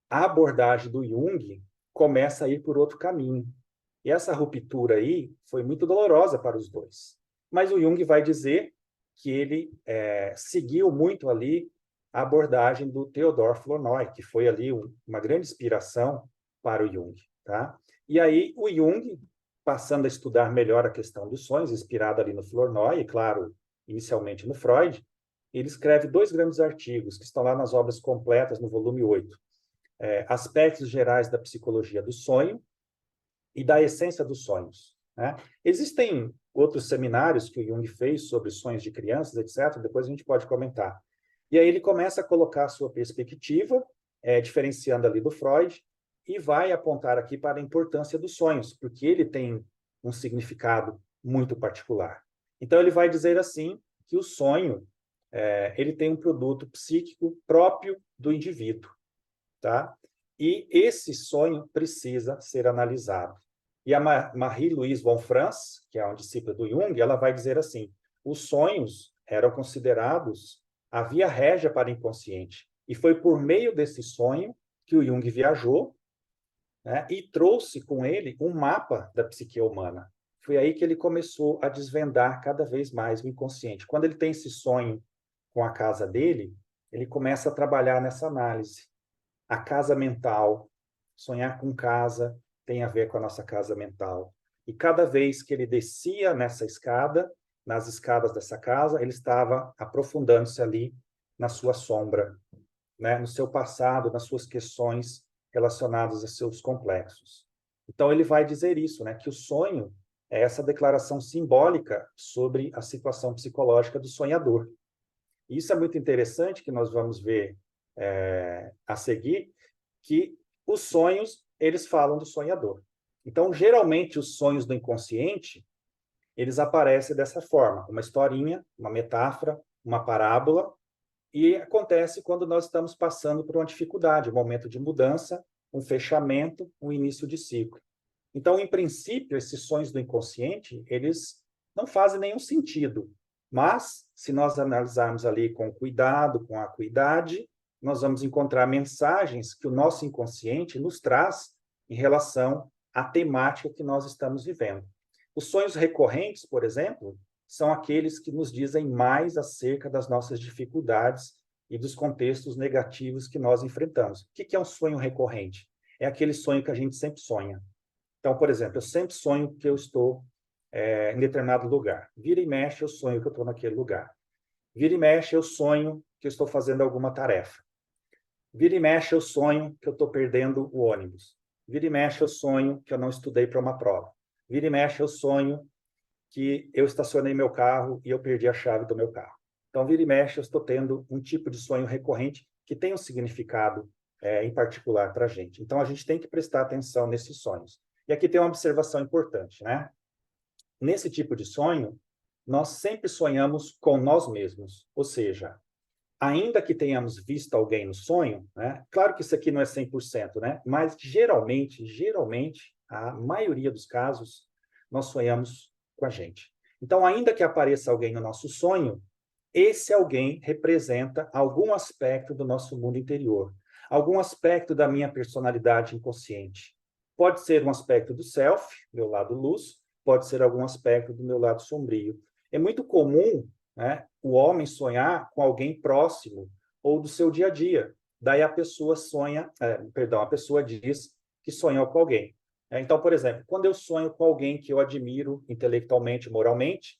a abordagem do Jung começa a ir por outro caminho. E essa ruptura aí foi muito dolorosa para os dois. Mas o Jung vai dizer que ele seguiu muito ali a abordagem do Theodor Flournoy, que foi ali uma grande inspiração para o Jung, tá? E aí o Jung, passando a estudar melhor a questão dos sonhos, inspirado ali no Flournoy, e claro, inicialmente no Freud, ele escreve 2 grandes artigos que estão lá nas obras completas, no volume 8. Aspectos gerais da psicologia do sonho e da essência dos sonhos, né? Existem outros seminários que o Jung fez sobre sonhos de crianças, etc., depois a gente pode comentar. E aí ele começa a colocar a sua perspectiva, diferenciando ali do Freud, e vai apontar aqui para a importância dos sonhos, porque ele tem um significado muito particular. Então ele vai dizer assim, que o sonho, ele tem um produto psíquico próprio do indivíduo, tá? E esse sonho precisa ser analisado. E a Marie-Louise von Franz, que é uma discípula do Jung, ela vai dizer assim, os sonhos eram considerados a via régia para o inconsciente. E foi por meio desse sonho que o Jung viajou, né, e trouxe com ele um mapa da psique humana. Foi aí que ele começou a desvendar cada vez mais o inconsciente. Quando ele tem esse sonho com a casa dele, ele começa a trabalhar nessa análise. A casa mental, sonhar com casa, tem a ver com a nossa casa mental. E cada vez que ele descia nessa escada, nas escadas dessa casa, ele estava aprofundando-se ali na sua sombra, né? No seu passado, nas suas questões relacionadas a seus complexos. Então ele vai dizer isso, né? Que o sonho é essa declaração simbólica sobre a situação psicológica do sonhador. E isso é muito interessante, que nós vamos ver a seguir, que os sonhos, eles falam do sonhador. Então, geralmente, os sonhos do inconsciente, eles aparecem dessa forma, uma historinha, uma metáfora, uma parábola, e acontece quando nós estamos passando por uma dificuldade, um momento de mudança, um fechamento, um início de ciclo. Então, em princípio, esses sonhos do inconsciente, eles não fazem nenhum sentido, mas, se nós analisarmos ali com cuidado, com acuidade, nós vamos encontrar mensagens que o nosso inconsciente nos traz em relação à temática que nós estamos vivendo. Os sonhos recorrentes, por exemplo, são aqueles que nos dizem mais acerca das nossas dificuldades e dos contextos negativos que nós enfrentamos. O que é um sonho recorrente? É aquele sonho que a gente sempre sonha. Então, por exemplo, eu sempre sonho que eu estou em determinado lugar. Vira e mexe, eu sonho que eu estou naquele lugar. Vira e mexe, eu sonho que eu estou fazendo alguma tarefa. Vira e mexe, eu sonho que eu estou perdendo o ônibus. Vira e mexe, eu sonho que eu não estudei para uma prova. Vira e mexe, eu sonho que eu estacionei meu carro e eu perdi a chave do meu carro. Então, vira e mexe, eu estou tendo um tipo de sonho recorrente que tem um significado em particular para a gente. Então, a gente tem que prestar atenção nesses sonhos. E aqui tem uma observação importante, né? Nesse tipo de sonho, nós sempre sonhamos com nós mesmos. Ou seja, ainda que tenhamos visto alguém no sonho, né? Claro que isso aqui não é 100%, né? Mas geralmente, a maioria dos casos, nós sonhamos com a gente. Então, ainda que apareça alguém no nosso sonho, esse alguém representa algum aspecto do nosso mundo interior, algum aspecto da minha personalidade inconsciente. Pode ser um aspecto do self, meu lado luz, pode ser algum aspecto do meu lado sombrio. É muito comum, né, o homem sonhar com alguém próximo ou do seu dia a dia. Daí a pessoa a pessoa diz que sonhou com alguém. Então, por exemplo, quando eu sonho com alguém que eu admiro intelectualmente, moralmente,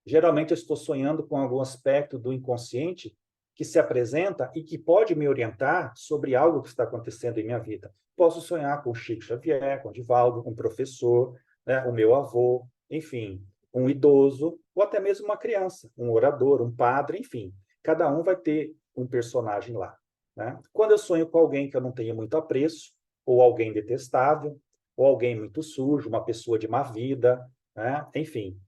geralmente eu estou sonhando com algum aspecto do inconsciente que se apresenta e que pode me orientar sobre algo que está acontecendo em minha vida. Posso sonhar com Chico Xavier, com Divaldo, um professor, né, o meu avô, enfim, um idoso, ou até mesmo uma criança, um orador, um padre, enfim. Cada um vai ter um personagem lá, né? Quando eu sonho com alguém que eu não tenho muito apreço, ou alguém detestável, ou alguém muito sujo, uma pessoa de má vida, né? Enfim,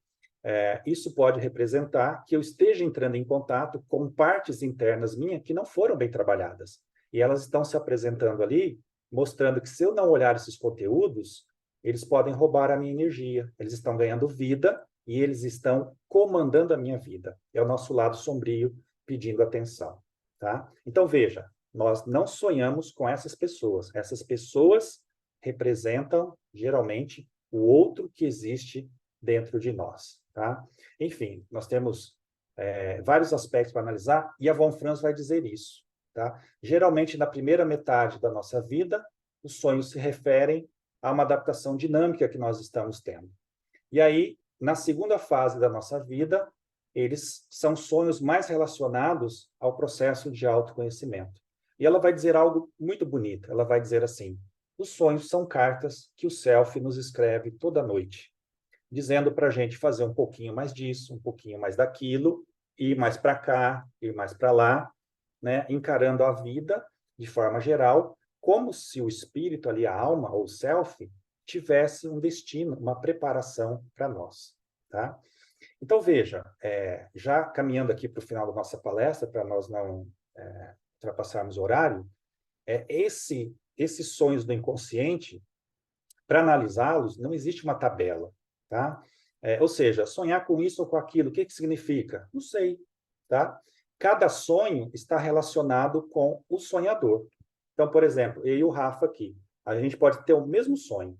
isso pode representar que eu esteja entrando em contato com partes internas minhas que não foram bem trabalhadas. E elas estão se apresentando ali, mostrando que se eu não olhar esses conteúdos, eles podem roubar a minha energia. Eles estão ganhando vida e eles estão comandando a minha vida. É o nosso lado sombrio pedindo atenção, tá? Então, veja, nós não sonhamos com essas pessoas. Essas pessoas representam, geralmente, o outro que existe dentro de nós, tá? Enfim, nós temos vários aspectos para analisar e a Von Franz vai dizer isso, tá? Geralmente, na primeira metade da nossa vida, os sonhos se referem a uma adaptação dinâmica que nós estamos tendo. E aí, na segunda fase da nossa vida, eles são sonhos mais relacionados ao processo de autoconhecimento. E ela vai dizer algo muito bonito. Ela vai dizer assim: os sonhos são cartas que o Self nos escreve toda noite, dizendo para a gente fazer um pouquinho mais disso, um pouquinho mais daquilo, ir mais para cá, ir mais para lá, né? Encarando a vida de forma geral, como se o espírito ali, a alma ou o Self, tivesse um destino, uma preparação para nós, tá? Então, veja, já caminhando aqui para o final da nossa palestra, para nós não ultrapassarmos o horário, esses sonhos do inconsciente, para analisá-los, não existe uma tabela, tá? Ou seja, sonhar com isso ou com aquilo, o que significa? Não sei, tá? Cada sonho está relacionado com o sonhador. Então, por exemplo, eu e o Rafa aqui, a gente pode ter o mesmo sonho,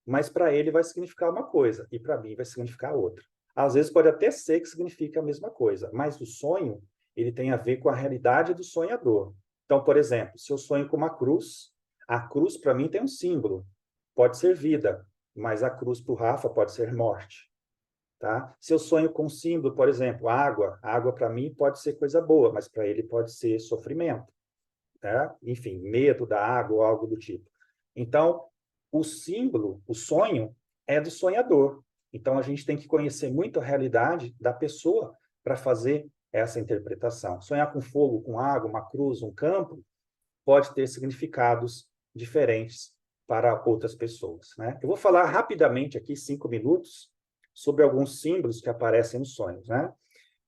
mas para ele vai significar uma coisa e para mim vai significar outra. Às vezes pode até ser que signifique a mesma coisa, mas o sonho, ele tem a ver com a realidade do sonhador. Então, por exemplo, se eu sonho com uma cruz, a cruz para mim tem um símbolo, pode ser vida, mas a cruz para o Rafa pode ser morte. Tá? Se eu sonho com um símbolo, por exemplo, água, a água para mim pode ser coisa boa, mas para ele pode ser sofrimento. Tá? Enfim, medo da água ou algo do tipo. Então, o símbolo, o sonho, é do sonhador. Então, a gente tem que conhecer muito a realidade da pessoa para fazer essa interpretação. Sonhar com fogo, com água, uma cruz, um campo, pode ter significados diferentes para outras pessoas, né? Eu vou falar rapidamente aqui, 5 minutos, sobre alguns símbolos que aparecem nos sonhos, né?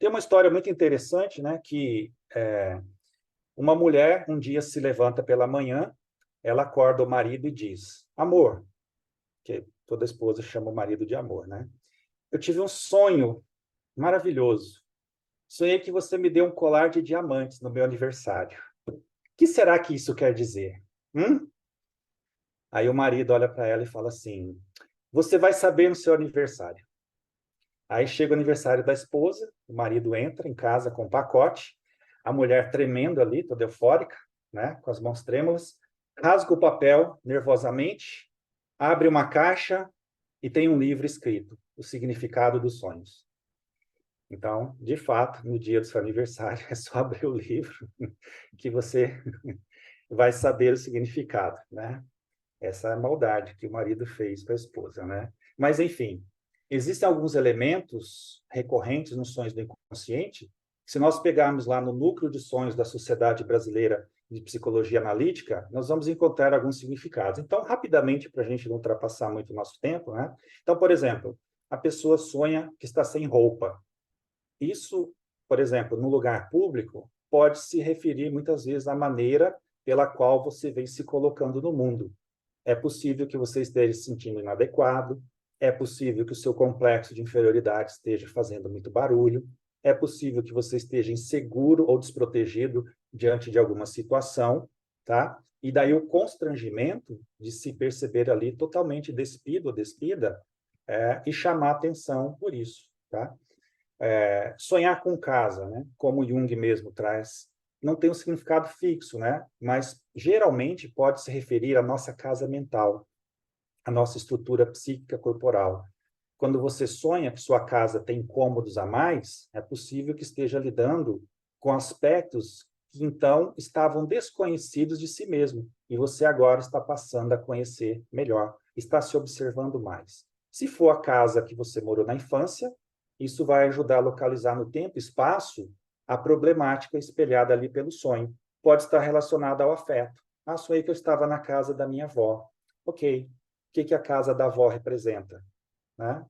Tem uma história muito interessante, né? Que uma mulher um dia se levanta pela manhã, ela acorda o marido e diz: amor, que toda esposa chama o marido de amor, né? Eu tive um sonho maravilhoso. Sonhei que você me deu um colar de diamantes no meu aniversário. O que será que isso quer dizer? Aí o marido olha para ela e fala assim: você vai saber no seu aniversário. Aí chega o aniversário da esposa, o marido entra em casa com um pacote, a mulher tremendo ali, toda eufórica, né, com as mãos trêmulas, rasga o papel nervosamente, abre uma caixa e tem um livro escrito, O Significado dos Sonhos. Então, de fato, no dia do seu aniversário, é só abrir o livro que você vai saber o significado, né? Essa é a maldade que o marido fez com a esposa, né? Mas, enfim, existem alguns elementos recorrentes nos sonhos do inconsciente. Se nós pegarmos lá no núcleo de sonhos da Sociedade Brasileira de Psicologia Analítica, nós vamos encontrar alguns significados. Então, rapidamente, para a gente não ultrapassar muito o nosso tempo, né? Então, por exemplo, a pessoa sonha que está sem roupa. Isso, por exemplo, no lugar público, pode se referir muitas vezes à maneira pela qual você vem se colocando no mundo. É possível que você esteja se sentindo inadequado, é possível que o seu complexo de inferioridade esteja fazendo muito barulho, é possível que você esteja inseguro ou desprotegido diante de alguma situação, tá? E daí o constrangimento de se perceber ali totalmente despido ou despida e chamar atenção por isso, tá? Sonhar com casa, né? Como Jung mesmo traz, não tem um significado fixo, né? Mas geralmente pode se referir à nossa casa mental, à nossa estrutura psíquica corporal. Quando você sonha que sua casa tem cômodos a mais, é possível que esteja lidando com aspectos que então estavam desconhecidos de si mesmo, e você agora está passando a conhecer melhor, está se observando mais. Se for a casa que você morou na infância, isso vai ajudar a localizar no tempo e espaço a problemática espelhada ali pelo sonho. Pode estar relacionada ao afeto. Ah, sonhei que eu estava na casa da minha avó. Ok. O que a casa da avó representa? Né?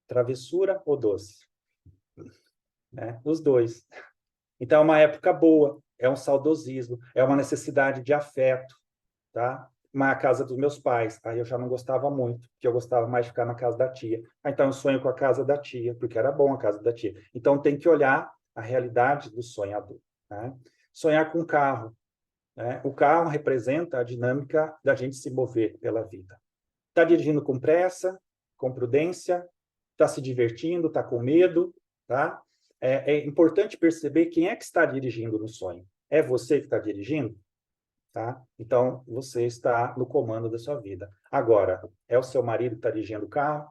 Travessura ou doce? Né? Os dois. Então, é uma época boa, é um saudosismo, é uma necessidade de afeto, tá? Mas a casa dos meus pais, aí eu já não gostava muito, porque eu gostava mais de ficar na casa da tia. Então, eu sonho com a casa da tia, porque era bom a casa da tia. Então, tem que olhar a realidade do sonhador, né? Sonhar com carro, né? O carro representa a dinâmica da gente se mover pela vida. Está dirigindo com pressa, com prudência, está se divertindo, está com medo, tá? É importante perceber quem é que está dirigindo no sonho. É você que está dirigindo? tá? Então, você está no comando da sua vida. Agora, é o seu marido que está dirigindo o carro?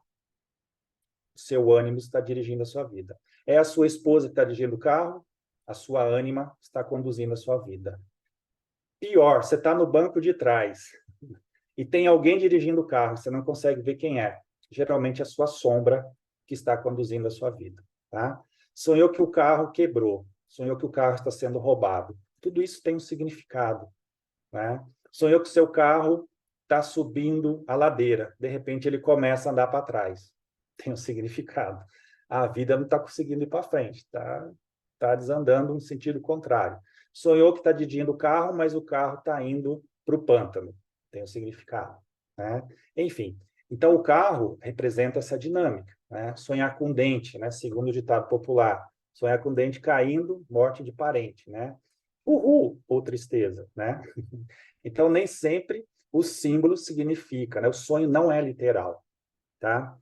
Seu ânimo está dirigindo a sua vida. É a sua esposa que está dirigindo o carro? A sua ânima está conduzindo a sua vida. Pior, você está no banco de trás e tem alguém dirigindo o carro, você não consegue ver quem é. Geralmente é a sua sombra que está conduzindo a sua vida, tá? Sonhou que o carro quebrou, sonhou que o carro está sendo roubado. Tudo isso tem um significado, né? Sonhou que o seu carro está subindo a ladeira, de repente ele começa a andar para trás. Tem um significado. A vida não está conseguindo ir para frente, tá desandando no sentido contrário. Sonhou que está dirigindo o carro, mas o carro está indo para o pântano. Tem um significado, né? Enfim, então o carro representa essa dinâmica, né? Sonhar com dente, né? Segundo o ditado popular, sonhar com dente caindo, morte de parente, né? Uhul, ou tristeza, né? Então, nem sempre o símbolo significa, né? O sonho não é literal, tá?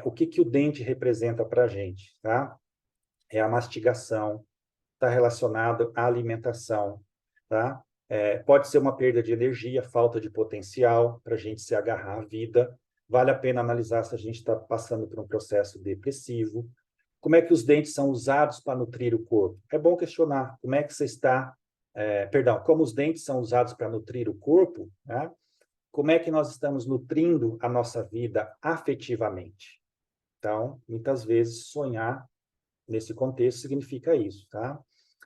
O que o dente representa para a gente, tá? É a mastigação, está relacionado à alimentação, tá? Pode ser uma perda de energia, falta de potencial para a gente se agarrar à vida. Vale a pena analisar se a gente está passando por um processo depressivo. Como é que os dentes são usados para nutrir o corpo? É bom questionar como é que você está, como os dentes são usados para nutrir o corpo, né? Como é que nós estamos nutrindo a nossa vida afetivamente? Então, muitas vezes, sonhar nesse contexto significa isso, tá?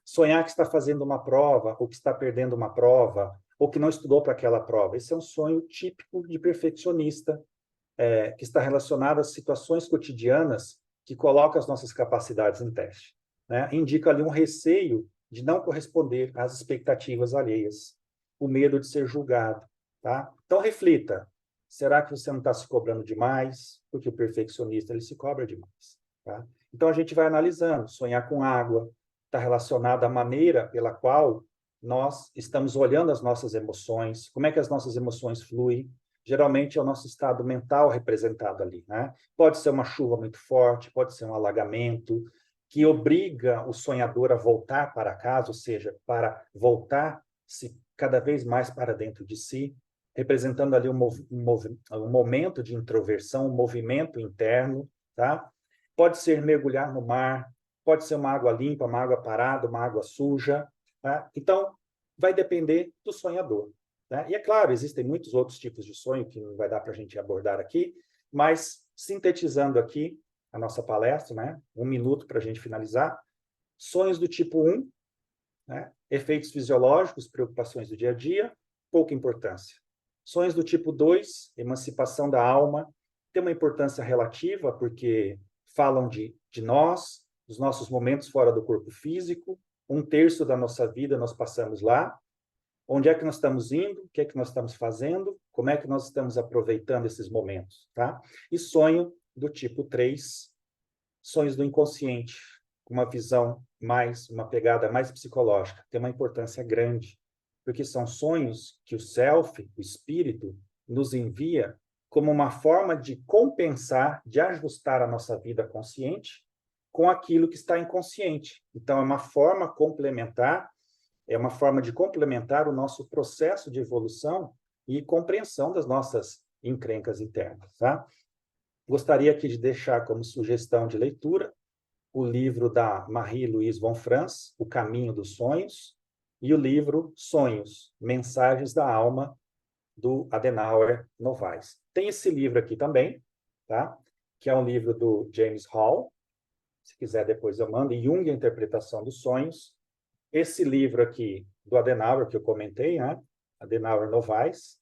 Sonhar que está fazendo uma prova, ou que está perdendo uma prova, ou que não estudou para aquela prova. Esse é um sonho típico de perfeccionista, que está relacionado às situações cotidianas que colocam as nossas capacidades em teste, né? Indica ali um receio de não corresponder às expectativas alheias, o medo de ser julgado, tá? Então, reflita. Será que você não está se cobrando demais? Porque o perfeccionista, ele se cobra demais, tá? Então, a gente vai analisando. Sonhar com água está relacionado à maneira pela qual nós estamos olhando as nossas emoções, como é que as nossas emoções fluem. Geralmente é o nosso estado mental representado ali, né? Pode ser uma chuva muito forte, pode ser um alagamento, que obriga o sonhador a voltar para casa, ou seja, para voltar-se cada vez mais para dentro de si, representando ali um momento de introversão, um movimento interno, tá? Pode ser mergulhar no mar, pode ser uma água limpa, uma água parada, uma água suja, tá? Então, vai depender do sonhador, né? E é claro, existem muitos outros tipos de sonho que não vai dar para a gente abordar aqui, mas sintetizando aqui a nossa palestra, né? 1 minuto para a gente finalizar. Sonhos do tipo 1, né? Efeitos fisiológicos, preocupações do dia a dia, pouca importância. Sonhos do tipo 2, emancipação da alma, tem uma importância relativa, porque falam de nós, dos nossos momentos fora do corpo físico, 1/3 da nossa vida nós passamos lá. Onde é que nós estamos indo? O que é que nós estamos fazendo? Como é que nós estamos aproveitando esses momentos, tá? E sonho do tipo 3, sonhos do inconsciente, com uma visão mais, uma pegada mais psicológica, tem uma importância grande, porque são sonhos que o self, o espírito, nos envia como uma forma de compensar, de ajustar a nossa vida consciente com aquilo que está inconsciente. Então, é uma forma complementar, é uma forma de complementar o nosso processo de evolução e compreensão das nossas encrencas internas, tá? Gostaria aqui de deixar como sugestão de leitura o livro da Marie-Louise von Franz, O Caminho dos Sonhos, e o livro Sonhos, Mensagens da Alma, do Adenauer Novaes. Tem esse livro aqui também, tá? Que é um livro do James Hall, se quiser depois eu mando, Jung, a Interpretação dos Sonhos. Esse livro aqui do Adenauer, que eu comentei, né? Adenauer Novaes,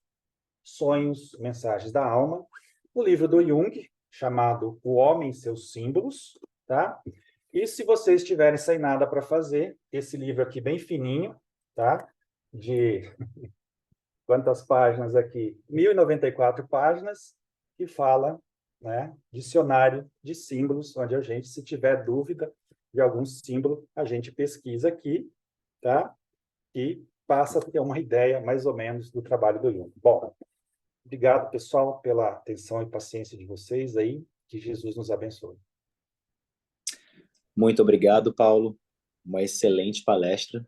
Sonhos, Mensagens da Alma. O livro do Jung, chamado O Homem e Seus Símbolos, tá? E se vocês tiverem sem nada para fazer, esse livro aqui bem fininho, tá? De quantas páginas aqui? 1.094 páginas, que fala, né? Dicionário de símbolos, onde a gente, se tiver dúvida de algum símbolo, a gente pesquisa aqui, tá? E passa a ter uma ideia, mais ou menos, do trabalho do Jung. Bom, obrigado, pessoal, pela atenção e paciência de vocês aí. Que Jesus nos abençoe. Muito obrigado, Paulo. Uma excelente palestra.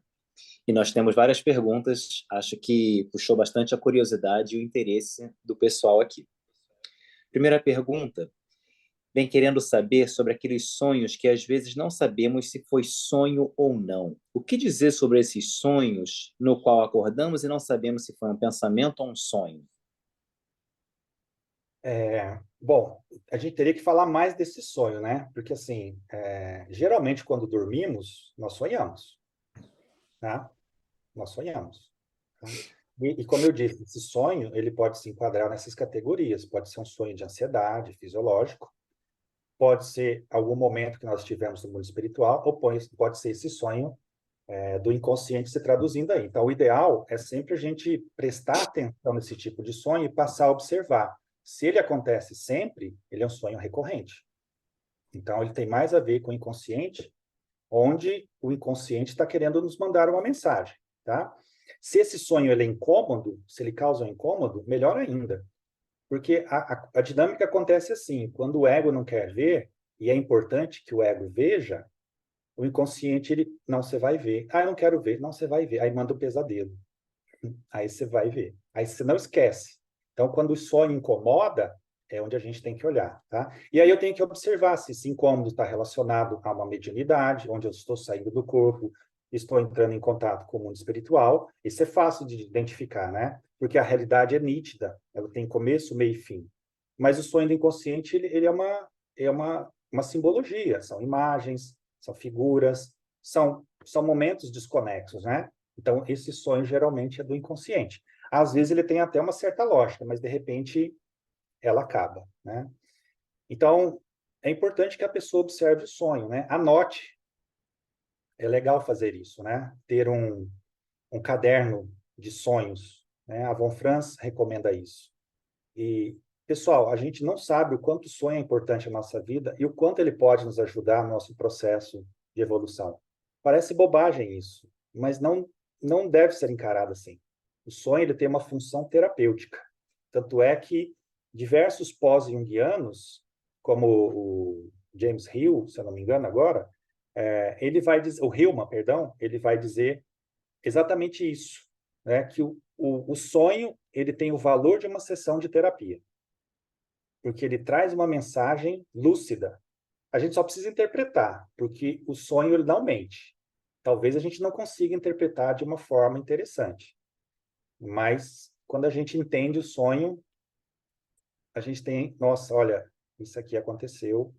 E nós temos várias perguntas, acho que puxou bastante a curiosidade e o interesse do pessoal aqui. Primeira pergunta, vem querendo saber sobre aqueles sonhos que às vezes não sabemos se foi sonho ou não. O que dizer sobre esses sonhos no qual acordamos e não sabemos se foi um pensamento ou um sonho? Bom, a gente teria que falar mais desse sonho, né? Porque, assim, geralmente quando dormimos, nós sonhamos, tá? Nós sonhamos. Tá? E como eu disse, esse sonho, ele pode se enquadrar nessas categorias. Pode ser um sonho de ansiedade, fisiológico, pode ser algum momento que nós tivemos no mundo espiritual, ou pode ser esse sonho do inconsciente se traduzindo aí. Então, o ideal é sempre a gente prestar atenção nesse tipo de sonho e passar a observar. Se ele acontece sempre, ele é um sonho recorrente. Então, ele tem mais a ver com o inconsciente, onde o inconsciente está querendo nos mandar uma mensagem, tá? Se esse sonho ele é incômodo, se ele causa um incômodo, melhor ainda. Porque a dinâmica acontece assim, quando o ego não quer ver, e é importante que o ego veja, o inconsciente, ele, não, você vai ver. Ah, eu não quero ver. Não, você vai ver. Aí manda o pesadelo. Aí você vai ver. Aí você não esquece. Então, quando o sonho incomoda, é onde a gente tem que olhar, tá? E aí eu tenho que observar se esse incômodo está relacionado a uma mediunidade, onde eu estou saindo do corpo, estou entrando em contato com o mundo espiritual. Isso é fácil de identificar, né? Porque a realidade é nítida. Ela tem começo, meio e fim. Mas o sonho do inconsciente, ele é uma simbologia. São imagens, são figuras, são momentos desconexos, né? Então, esse sonho geralmente é do inconsciente. Às vezes ele tem até uma certa lógica, mas de repente ela acaba, né? Então, é importante que a pessoa observe o sonho, né? Anote. É legal fazer isso, né? Ter um caderno de sonhos, né? A Von Franz recomenda isso. E, pessoal, a gente não sabe o quanto o sonho é importante na nossa vida e o quanto ele pode nos ajudar no nosso processo de evolução. Parece bobagem isso, mas não deve ser encarado assim. O sonho ele tem uma função terapêutica. Tanto é que diversos pós-junguianos, como o James Hill, se eu não me engano agora, ele vai dizer, o Hillman, perdão, ele vai dizer exatamente isso, né? Que o sonho ele tem o valor de uma sessão de terapia, porque ele traz uma mensagem lúcida. A gente só precisa interpretar, porque o sonho ele não mente. Talvez a gente não consiga interpretar de uma forma interessante, mas quando a gente entende o sonho, a gente tem, nossa, olha, isso aqui aconteceu,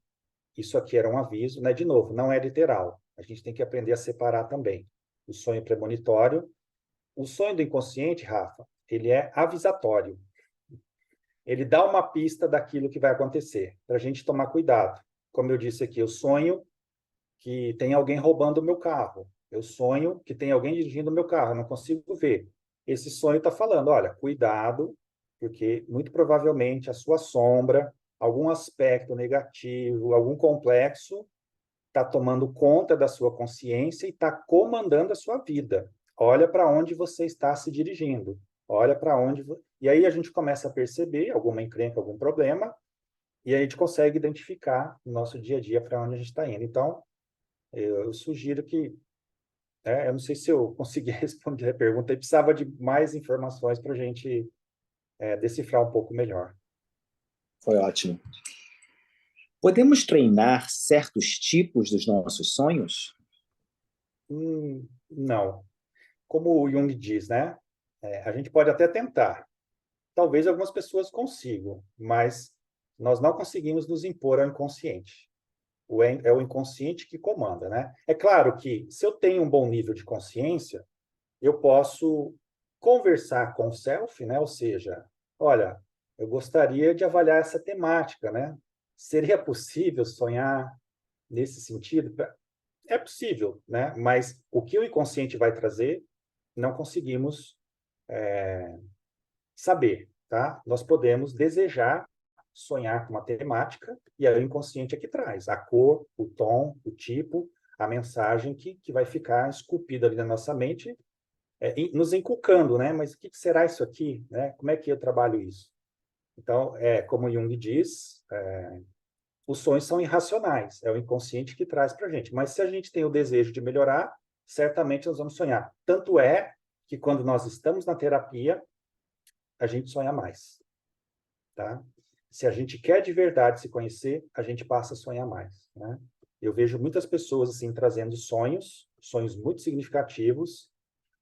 isso aqui era um aviso, né? De novo, não é literal. A gente tem que aprender a separar também o sonho premonitório. O sonho do inconsciente, Rafa, ele é avisatório. Ele dá uma pista daquilo que vai acontecer, para a gente tomar cuidado. Como eu disse aqui, eu sonho que tem alguém roubando o meu carro. Eu sonho que tem alguém dirigindo o meu carro, eu não consigo ver. Esse sonho está falando, olha, cuidado, porque muito provavelmente a sua sombra, algum aspecto negativo, algum complexo, está tomando conta da sua consciência e está comandando a sua vida. Olha para onde você está se dirigindo. Olha para onde. E aí a gente começa a perceber alguma encrenca, algum problema, e aí a gente consegue identificar no nosso dia a dia para onde a gente está indo. Então, eu sugiro que. Eu não sei se eu consegui responder a pergunta, e precisava de mais informações para a gente decifrar um pouco melhor. Foi ótimo. Podemos treinar certos tipos dos nossos sonhos? Não. Como o Jung diz, né? A gente pode até tentar. Talvez algumas pessoas consigam, mas nós não conseguimos nos impor ao inconsciente. É o inconsciente que comanda, né? É claro que se eu tenho um bom nível de consciência, eu posso conversar com o self, né? Ou seja, olha, eu gostaria de avaliar essa temática, né? Seria possível sonhar nesse sentido? É possível, né? Mas o que o inconsciente vai trazer, não conseguimos saber, tá? Nós podemos desejar sonhar com uma temática e aí o inconsciente é que traz a cor, o tom, o tipo, a mensagem que vai ficar esculpida ali na nossa mente, nos inculcando, né? Mas o que será isso aqui, né? Como é que eu trabalho isso? Então, como Jung diz, os sonhos são irracionais, é o inconsciente que traz para a gente. Mas se a gente tem o desejo de melhorar, certamente nós vamos sonhar. Tanto é que quando nós estamos na terapia, a gente sonha mais, tá? Se a gente quer de verdade se conhecer, a gente passa a sonhar mais, né? Eu vejo muitas pessoas assim trazendo sonhos muito significativos,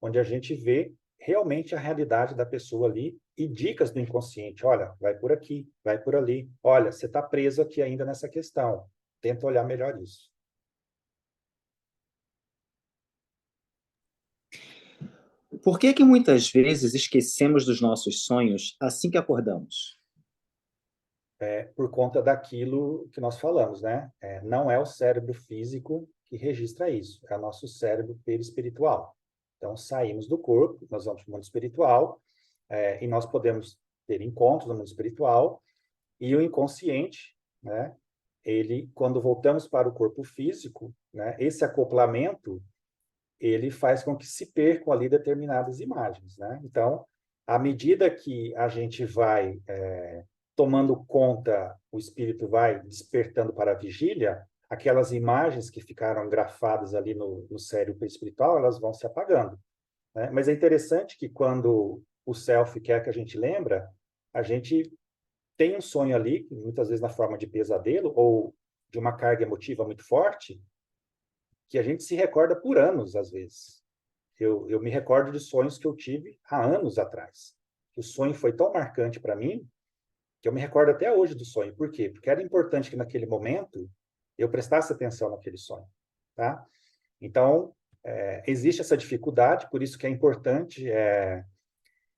onde a gente vê realmente a realidade da pessoa ali e dicas do inconsciente. Olha, vai por aqui, vai por ali. Olha, você está preso aqui ainda nessa questão. Tenta olhar melhor isso. Por que que muitas vezes esquecemos dos nossos sonhos assim que acordamos? Por conta daquilo que nós falamos, né? Não é o cérebro físico que registra isso, é o nosso cérebro perispiritual. Então, saímos do corpo, nós vamos para o mundo espiritual, e nós podemos ter encontros no mundo espiritual, e o inconsciente, né? Ele, quando voltamos para o corpo físico, né? Esse acoplamento, ele faz com que se percam ali determinadas imagens, né? Então, à medida que a gente vai tomando conta, o espírito vai despertando para a vigília, aquelas imagens que ficaram grafadas ali no cérebro espiritual, elas vão se apagando, né? Mas é interessante que quando o self quer que a gente lembra, a gente tem um sonho ali, muitas vezes na forma de pesadelo ou de uma carga emotiva muito forte, que a gente se recorda por anos, às vezes. Eu me recordo de sonhos que eu tive há anos atrás. O sonho foi tão marcante para mim que eu me recordo até hoje do sonho. Por quê? Porque era importante que naquele momento eu prestasse atenção naquele sonho, tá? Então, existe essa dificuldade, por isso que é importante,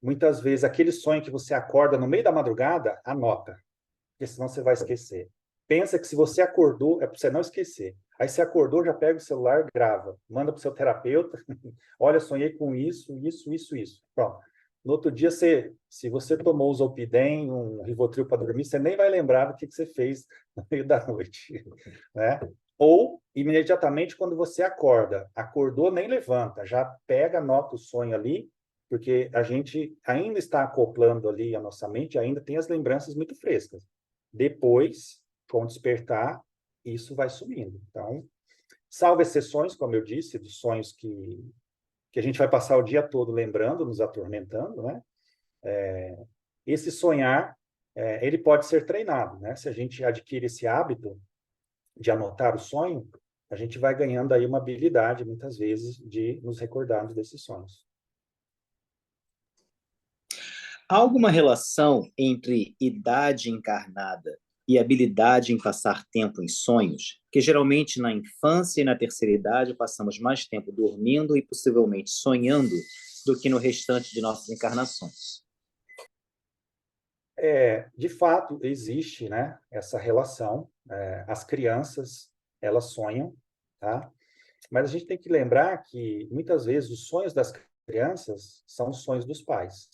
muitas vezes, aquele sonho que você acorda no meio da madrugada, anota, porque senão você vai esquecer. Pensa que se você acordou, é para você não esquecer. Aí você acordou, já pega o celular, grava, manda para o seu terapeuta, olha, sonhei com isso, isso, isso, isso. Pronto. No outro dia, se você tomou o Zolpidem, um Rivotril para dormir, você nem vai lembrar do que você fez no meio da noite, né? Ou, imediatamente, quando você acorda, acordou, nem levanta, já pega, anota o sonho ali, porque a gente ainda está acoplando ali a nossa mente, ainda tem as lembranças muito frescas. Depois, com o despertar, isso vai sumindo. Então, salvo exceções, como eu disse, dos sonhos que a gente vai passar o dia todo lembrando, nos atormentando, né? Esse sonhar, ele pode ser treinado, né? Se a gente adquire esse hábito de anotar o sonho, a gente vai ganhando aí uma habilidade, muitas vezes, de nos recordarmos desses sonhos. Há alguma relação entre idade encarnada e habilidade em passar tempo em sonhos? Que geralmente na infância e na terceira idade passamos mais tempo dormindo e possivelmente sonhando do que no restante de nossas encarnações. De fato, existe, né, essa relação. As crianças, elas sonham, tá? Mas a gente tem que lembrar que, muitas vezes, os sonhos das crianças são os sonhos dos pais.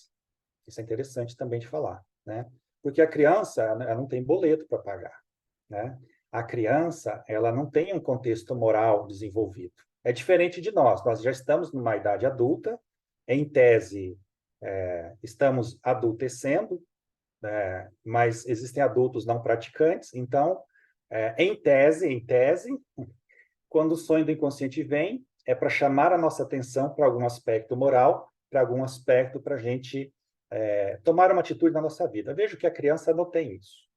Isso é interessante também de falar, né? Porque a criança, ela não tem boleto para pagar, né? A criança, ela não tem um contexto moral desenvolvido. É diferente de nós já estamos numa idade adulta, em tese, estamos adultecendo, mas existem adultos não praticantes, então, em tese, quando o sonho do inconsciente vem, é para chamar a nossa atenção para algum aspecto moral, para algum aspecto para a gente tomar uma atitude na nossa vida. Vejo que a criança não tem isso,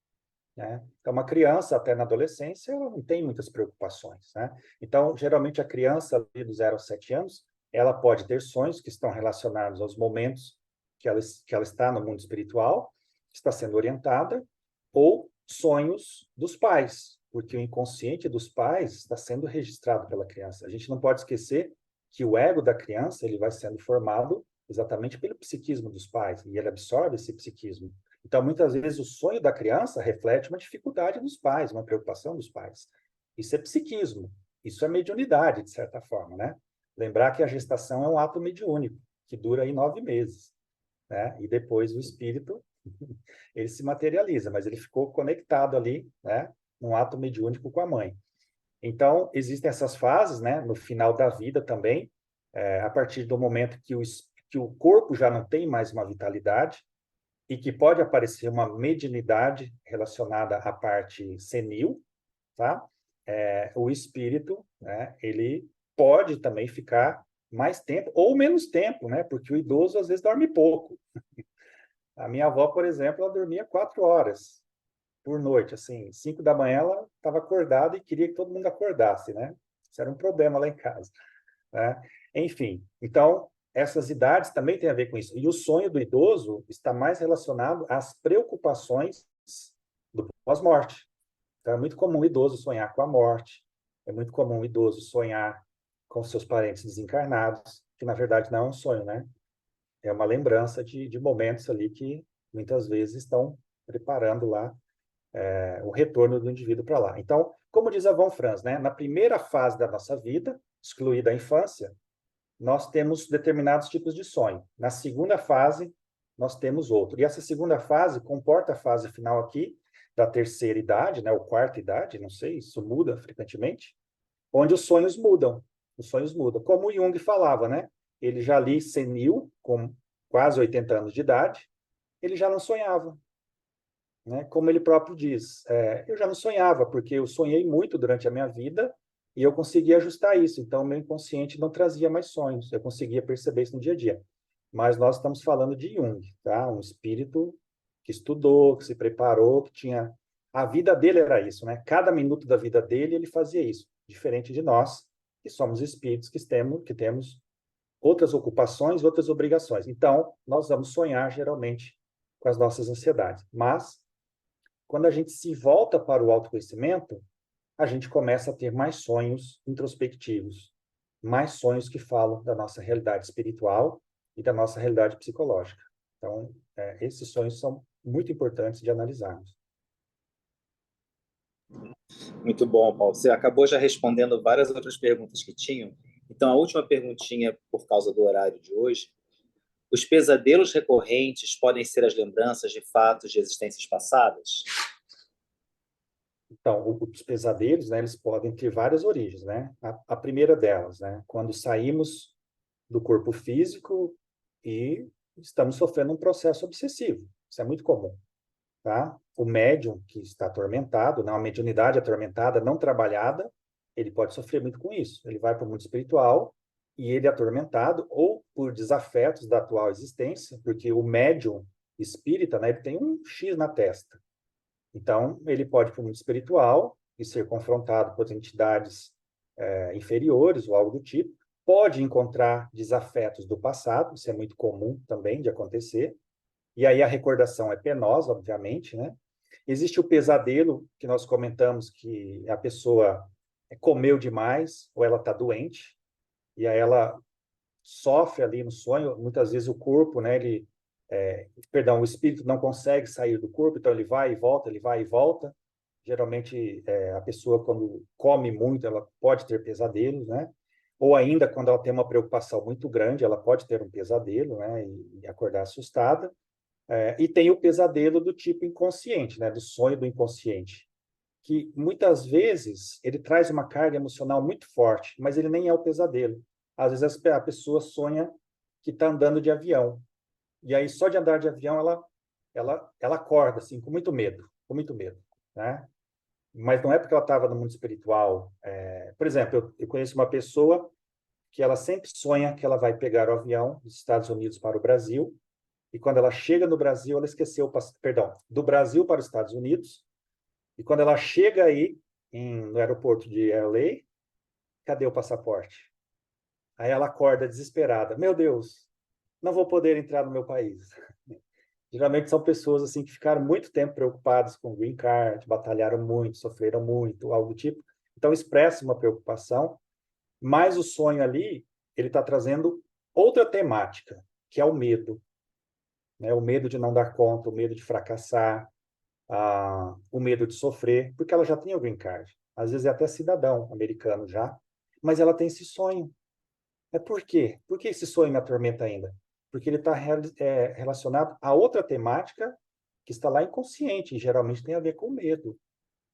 né? Então, uma criança, até na adolescência, ela não tem muitas preocupações, né? Então, geralmente, a criança, ali dos 0 aos 7 anos, ela pode ter sonhos que estão relacionados aos momentos que ela está no mundo espiritual, está sendo orientada, ou sonhos dos pais, porque o inconsciente dos pais está sendo registrado pela criança. A gente não pode esquecer que o ego da criança ele vai sendo formado exatamente pelo psiquismo dos pais, e ele absorve esse psiquismo. Então, muitas vezes, o sonho da criança reflete uma dificuldade dos pais, uma preocupação dos pais. Isso é psiquismo, isso é mediunidade, de certa forma, né? Lembrar que a gestação é um ato mediúnico, que dura aí 9 meses, né? E depois o espírito, ele se materializa, mas ele ficou conectado ali, né? Num ato mediúnico com a mãe. Então, existem essas fases, né? No final da vida também, a partir do momento que o corpo já não tem mais uma vitalidade, e que pode aparecer uma mediunidade relacionada à parte senil, tá? O espírito, né, ele pode também ficar mais tempo ou menos tempo, né? Porque o idoso às vezes dorme pouco. A minha avó, por exemplo, ela dormia 4 horas por noite, assim, 5 da manhã ela estava acordada e queria que todo mundo acordasse, né? Isso era um problema lá em casa, né? Enfim, então essas idades também têm a ver com isso. E o sonho do idoso está mais relacionado às preocupações do pós-morte. Então, é muito comum o idoso sonhar com a morte, é muito comum o idoso sonhar com seus parentes desencarnados, que na verdade não é um sonho, né? É uma lembrança de momentos ali que muitas vezes estão preparando lá o retorno do indivíduo para lá. Então, como diz a Von Franz, né, na primeira fase da nossa vida, excluída a infância, nós temos determinados tipos de sonho. Na segunda fase, nós temos outro. E essa segunda fase comporta a fase final aqui, da terceira idade, né, ou quarta idade, não sei, isso muda frequentemente, onde os sonhos mudam. Os sonhos mudam. Como o Jung falava, né? Ele já ali senil, com quase 80 anos de idade, ele já não sonhava. Né? Como ele próprio diz, eu já não sonhava, porque eu sonhei muito durante a minha vida e eu conseguia ajustar isso. Então, meu inconsciente não trazia mais sonhos. Eu conseguia perceber isso no dia a dia. Mas nós estamos falando de Jung, tá? Um espírito que estudou, que se preparou, que tinha... A vida dele era isso, né? Cada minuto da vida dele, ele fazia isso. Diferente de nós, que somos espíritos que temos outras ocupações, outras obrigações. Então, nós vamos sonhar, geralmente, com as nossas ansiedades. Mas quando a gente se volta para o autoconhecimento, a gente começa a ter mais sonhos introspectivos, mais sonhos que falam da nossa realidade espiritual e da nossa realidade psicológica. Então, esses sonhos são muito importantes de analisarmos. Muito bom, Paulo. Você acabou já respondendo várias outras perguntas que tinham. Então, a última perguntinha, por causa do horário de hoje. Os pesadelos recorrentes podem ser as lembranças de fatos de existências passadas? Então, os pesadelos, né, eles podem ter várias origens, né? A primeira delas, né, quando saímos do corpo físico e estamos sofrendo um processo obsessivo. Isso é muito comum, tá? O médium que está atormentado, né, uma mediunidade atormentada, não trabalhada, ele pode sofrer muito com isso. Ele vai para o mundo espiritual e ele é atormentado ou por desafetos da atual existência, porque o médium espírita, né, ele tem um X na testa. Então, ele pode ir para o mundo espiritual e ser confrontado por entidades inferiores ou algo do tipo. Pode encontrar desafetos do passado, isso é muito comum também de acontecer. E aí a recordação é penosa, obviamente, né? Existe o pesadelo, que nós comentamos, que a pessoa comeu demais ou ela está doente, e aí ela sofre ali no sonho, muitas vezes o corpo, né, perdão, o espírito não consegue sair do corpo, então ele vai e volta, ele vai e volta. Geralmente, a pessoa, quando come muito, ela pode ter pesadelos, né? Ou ainda, quando ela tem uma preocupação muito grande, ela pode ter um pesadelo, né? E acordar assustada. E tem o pesadelo do tipo inconsciente, né? Do sonho do inconsciente, que muitas vezes ele traz uma carga emocional muito forte, mas ele nem é o pesadelo. Às vezes a pessoa sonha que está andando de avião, e aí só de andar de avião ela acorda assim com muito medo, né? Mas não é porque ela estava no mundo espiritual. Por exemplo, eu conheço uma pessoa que ela sempre sonha que ela vai pegar o avião dos Estados Unidos para o Brasil, e quando ela chega no Brasil, ela esqueceu, perdão, do Brasil para os Estados Unidos, e quando ela chega aí no aeroporto de LA, cadê o passaporte? Aí ela acorda desesperada. Meu Deus, não vou poder entrar no meu país. Geralmente são pessoas assim que ficaram muito tempo preocupadas com o green card, batalharam muito, sofreram muito, algo do tipo. Então expressa uma preocupação, mas o sonho ali, ele está trazendo outra temática, que é o medo, né? O medo de não dar conta, o medo de fracassar, o medo de sofrer, porque ela já tem o green card. Às vezes é até cidadão americano já, mas ela tem esse sonho. Por quê? Por que esse sonho me atormenta ainda? Porque ele está relacionado a outra temática que está lá inconsciente, e geralmente tem a ver com medo.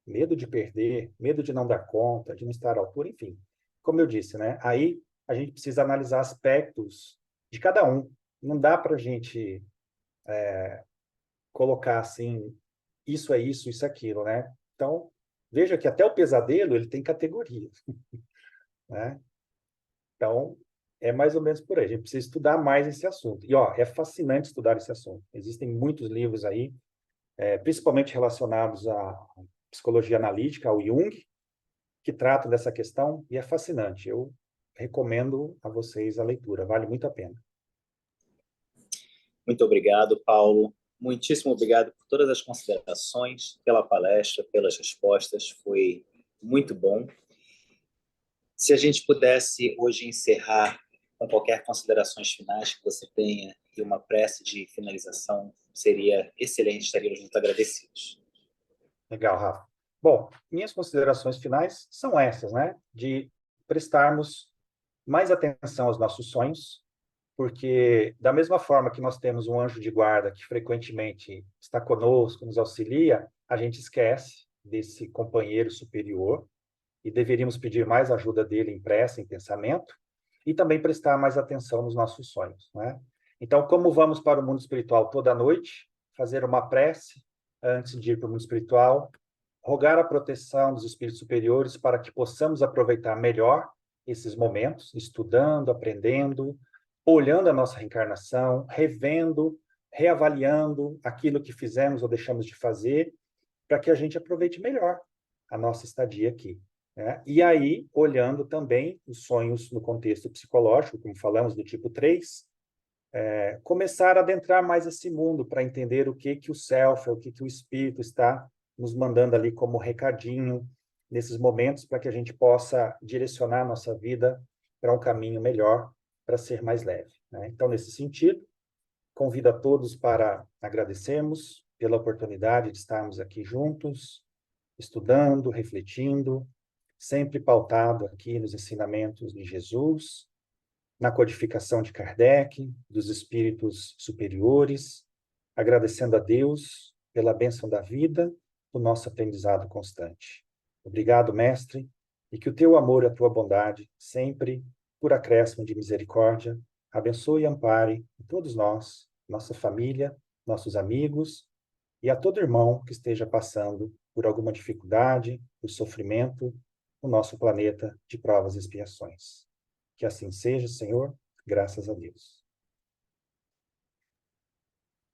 Medo de perder, medo de não dar conta, de não estar à altura, enfim. Como eu disse, né? Aí a gente precisa analisar aspectos de cada um. Não dá para a gente colocar assim, isso é aquilo, né? Então, veja que até o pesadelo ele tem categorias, né? Então, é mais ou menos por aí. A gente precisa estudar mais esse assunto. E, ó, é fascinante estudar esse assunto. Existem muitos livros aí, principalmente relacionados à psicologia analítica, ao Jung, que tratam dessa questão, e é fascinante. Eu recomendo a vocês a leitura, vale muito a pena. Muito obrigado, Paulo. Muitíssimo obrigado por todas as considerações, pela palestra, pelas respostas. Foi muito bom. Se a gente pudesse hoje encerrar com qualquer considerações finais que você tenha e uma prece de finalização, seria excelente, estaríamos muito agradecidos. Legal, Rafa. Bom, minhas considerações finais são essas, né? De prestarmos mais atenção aos nossos sonhos, porque da mesma forma que nós temos um anjo de guarda que frequentemente está conosco, nos auxilia, a gente esquece desse companheiro superior e deveríamos pedir mais ajuda dele em prece, em pensamento, e também prestar mais atenção nos nossos sonhos, né? Então, como vamos para o mundo espiritual toda noite, fazer uma prece antes de ir para o mundo espiritual, rogar a proteção dos espíritos superiores para que possamos aproveitar melhor esses momentos, estudando, aprendendo, olhando a nossa reencarnação, revendo, reavaliando aquilo que fizemos ou deixamos de fazer, para que a gente aproveite melhor a nossa estadia aqui, né? E aí, olhando também os sonhos no contexto psicológico, como falamos, do tipo 3, começar a adentrar mais esse mundo para entender o que o self, o que o espírito está nos mandando ali como recadinho nesses momentos para que a gente possa direcionar a nossa vida para um caminho melhor, para ser mais leve, né? Então, nesse sentido, convido a todos para agradecermos pela oportunidade de estarmos aqui juntos, estudando, refletindo, sempre pautado aqui nos ensinamentos de Jesus, na codificação de Kardec, dos espíritos superiores, agradecendo a Deus pela bênção da vida, do nosso aprendizado constante. Obrigado, mestre, e que o teu amor e a tua bondade, sempre, por acréscimo de misericórdia, abençoe e ampare a todos nós, nossa família, nossos amigos, e a todo irmão que esteja passando por alguma dificuldade, por sofrimento, no nosso planeta de provas e expiações. Que assim seja, Senhor, graças a Deus.